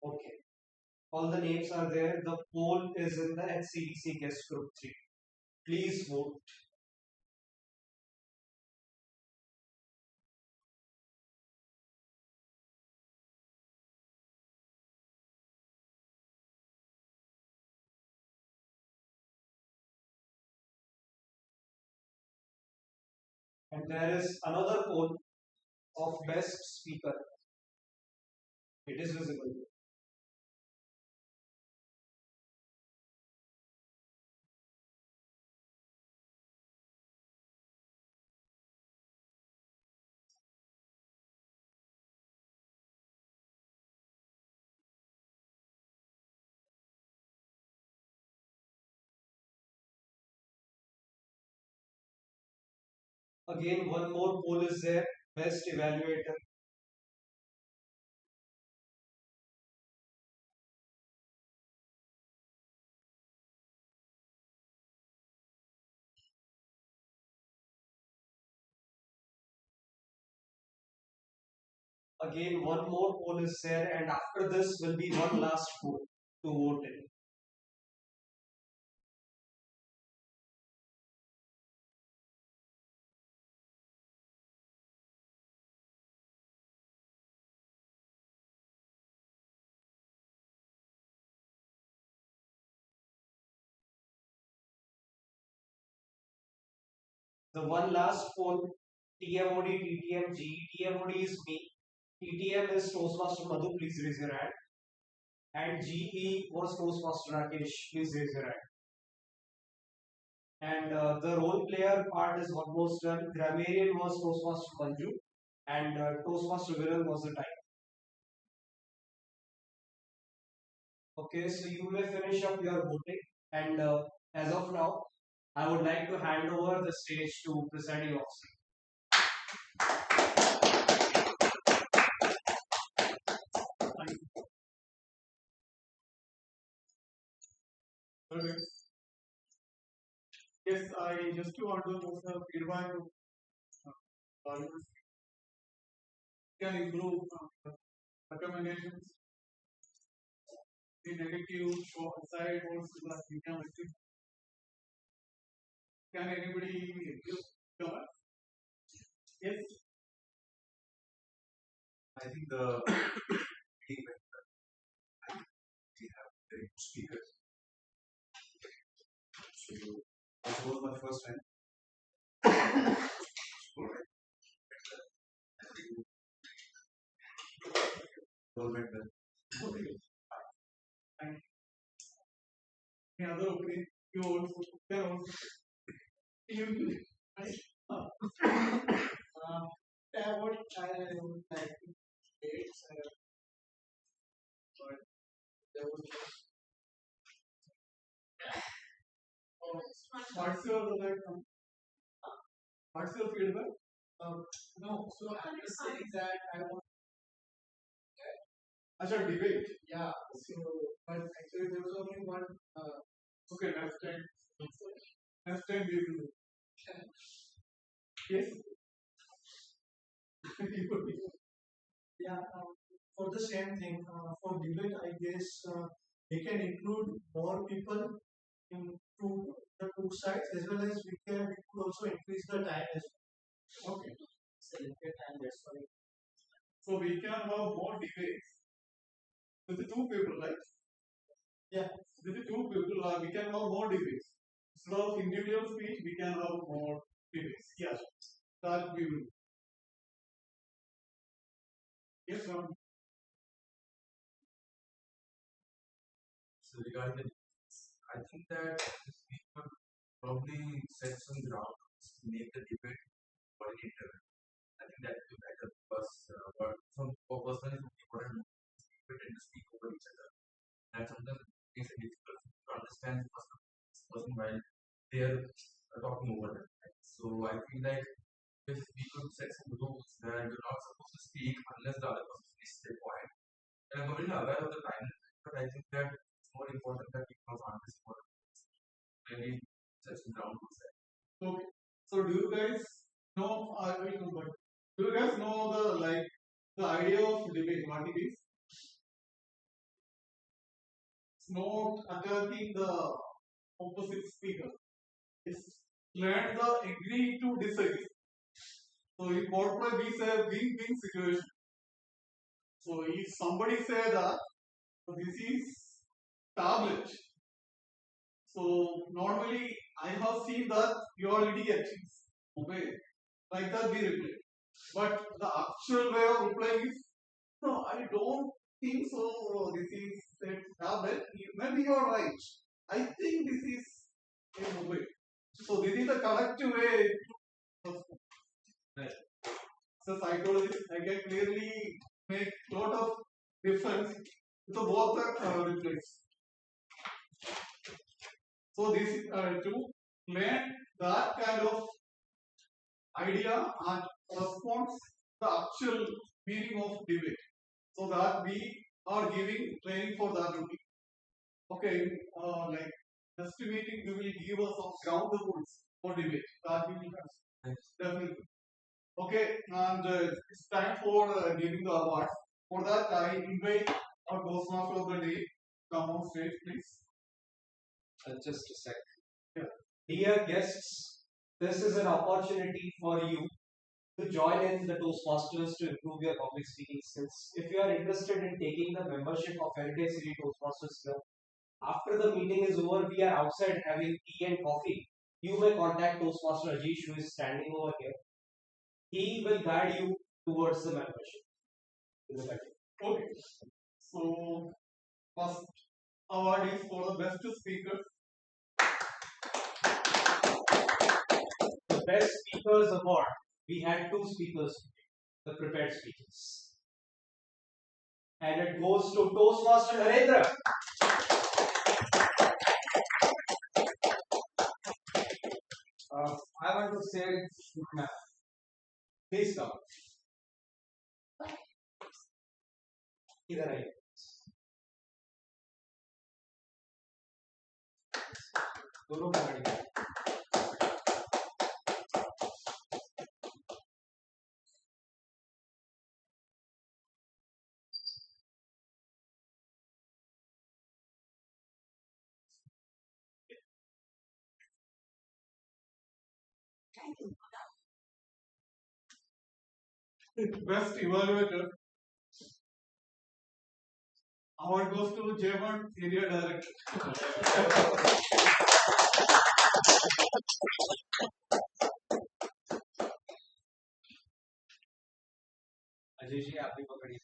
Okay. All the names are there. The poll is in the HCDC guest group 3. Please vote. And there is another poll of best speaker. It is visible. Again, one more poll is there. Best evaluator. Again, one more poll is there, and after this will be one last poll to vote in. The one last poll, TMOD, TTM, GE. TMOD is me. TTM is Toastmaster Madhu, please raise your hand. And GE was Toastmaster Rakesh, please raise your hand. And the role player part is almost done. Grammarian was Toastmaster Manju, and Toastmaster Viral was the time. Okay, so you may finish up your voting, and as of now, I would like to hand over the stage to presiding officer. Okay. Yes, I just want to put the feedback to audience. Can improve recommendations. The negative side also that we can achieve. Can anybody give comment? Yes. I think the we have very good speakers. So this was my first time. Any other opinion? You also can also. You What I would like to say is, but there was what's your what's your feedback? no, so I'm just saying that I want. Achha, debate. Yeah, so but actually there was only one. Okay, next time. Next time we will do. Yes. Yeah, for the same thing, for debate, I guess we can include more people into the two sides, as well as we could also increase the time as well. Okay. Selected time, that's why. So we can have more debates with the two people, right? Yeah, with the two people, we can have more debates. Instead of individual speech, we can have more debates. Yes, that we will. Yes, sir. So regarding the I think that we could probably set some ground to make the debate coordinator. I think that would be better because but for personally from important people tend to speak over each other. And sometimes it makes it difficult to understand the person while they are talking over them. Right? So I feel like if we could set some rules that you're not supposed to speak unless the other person finishes their point. And I'm completely aware of the time, but I think that it's more important that we know understand maybe set some ground rules there. Okay. So do you guys know? I will know, but do you guys know the idea of debate? What it is? It's not attacking the opposite speaker. It's learn the agree to disagree. So in wordplay we say win-win situation. So if somebody say that this is tablet, so normally I have seen that you are idiots. Okay, like that we reply. But the actual way of replying is no, I don't think so. This is a tablet. Maybe you are right. I think this is a mobile. So this is a collective way to Right. so psychologist, I can clearly make lot of difference to both the replies. So this is to learn that kind of idea and response the actual meaning of debate. So that we are giving training for that only. Okay, like next meeting we will give us some ground rules for debate. That we will have. Definitely. Okay, and it's time for giving the awards. For that, I invite our Toastmaster of the day. Come on stage, please. Just a sec. Yeah. Dear guests, this is an opportunity for you to join in the Toastmasters to improve your public speaking skills. If you are interested in taking the membership of Heritage City Toastmasters Club, after the meeting is over, we are outside having tea and coffee. You may contact Toastmaster Ajish, who is standing over here. He will guide you towards the membership. Okay. So, first award is for the best speaker. The best speakers award. We had two speakers, the prepared speakers. And it goes to Toastmaster Narendra. I want to say, please come. इधर आइए दोनों गाड़ी Best evaluator. Award goes to J1 Area Director. Ajay ji आप भी पकड़िए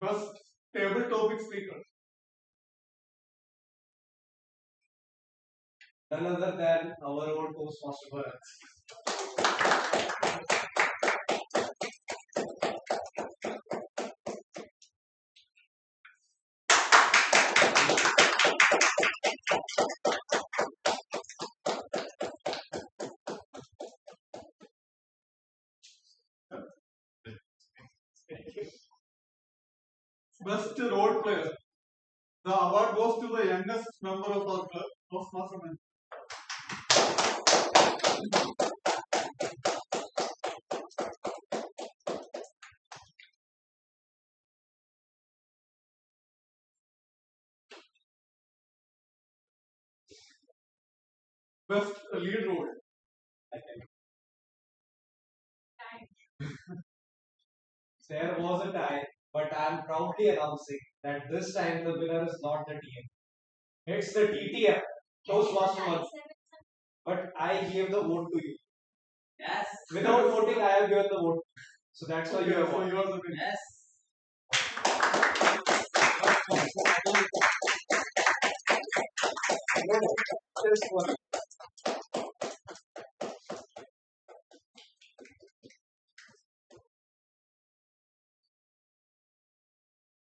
First table topic speaker. None other than our own Toastmaster Bharat. Best role player. The award goes to the youngest member of our club, Toastmaster Madhu. Best lead role. There was a tie, but I am proudly announcing that this time the winner is not the TM. It's the TTM, Toastmaster Month. But I gave the vote to you. Yes. Without voting, I have given the vote. So that's why you have won. You are the winner. Yes. This one.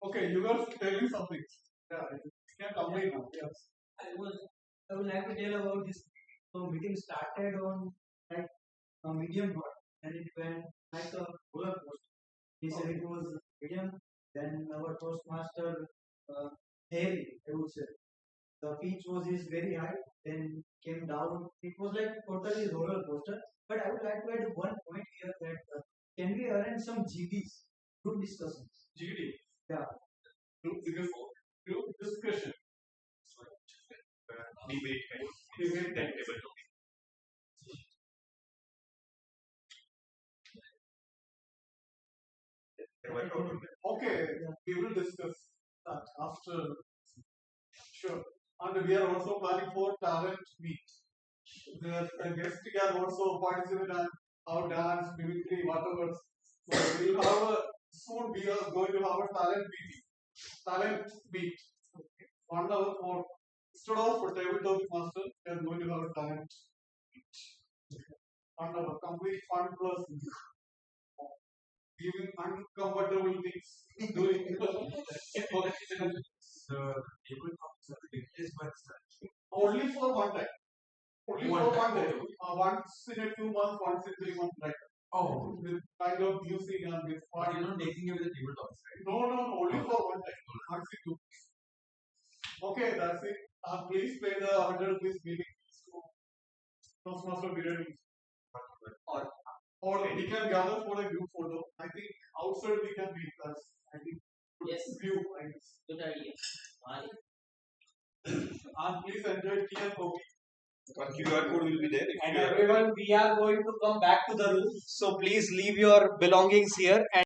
Okay, you were telling something. Yeah, you can complete now. Yes. I would like to tell about this. So meeting started on like a medium note and it went like a roller coaster. He said it was medium. Then our Toastmaster Harry, I would say, the pitch is very high. Then came down. It was like totally roller coaster. But I would like to add one point here that can we arrange some GDs, group discussions? GD. Yeah. Group discussion. Debate kind of Debate that table topic. Okay, we will discuss that after. Sure. And we are also planning for talent meet. The guests can also participate in our dance, mimicry, whatever. So we will have a soon we are going to have a talent meeting. Talent meet. 1 hour for instead of tabletop master, we are going to have a talent meet. 1 hour complete fun plus giving uncomfortable things doing only for one time. Only for one day. Once in a 2 months, once in 3 months, like Oh, with kind of music and with but fun. you're not taking it with the tabletops, right? No, only for one time. Once in 2 months. Okay, that's it. Please pay the 100 rupees meeting Toastmaster period. Or we can gather for a group photo. I think outside we can meet us. I think Yes. view. I guess. Good idea. Why? Please enjoy tea and coffee. One QR code will be there. If And you are- everyone, we are going to come back to the room. So please leave your belongings here. And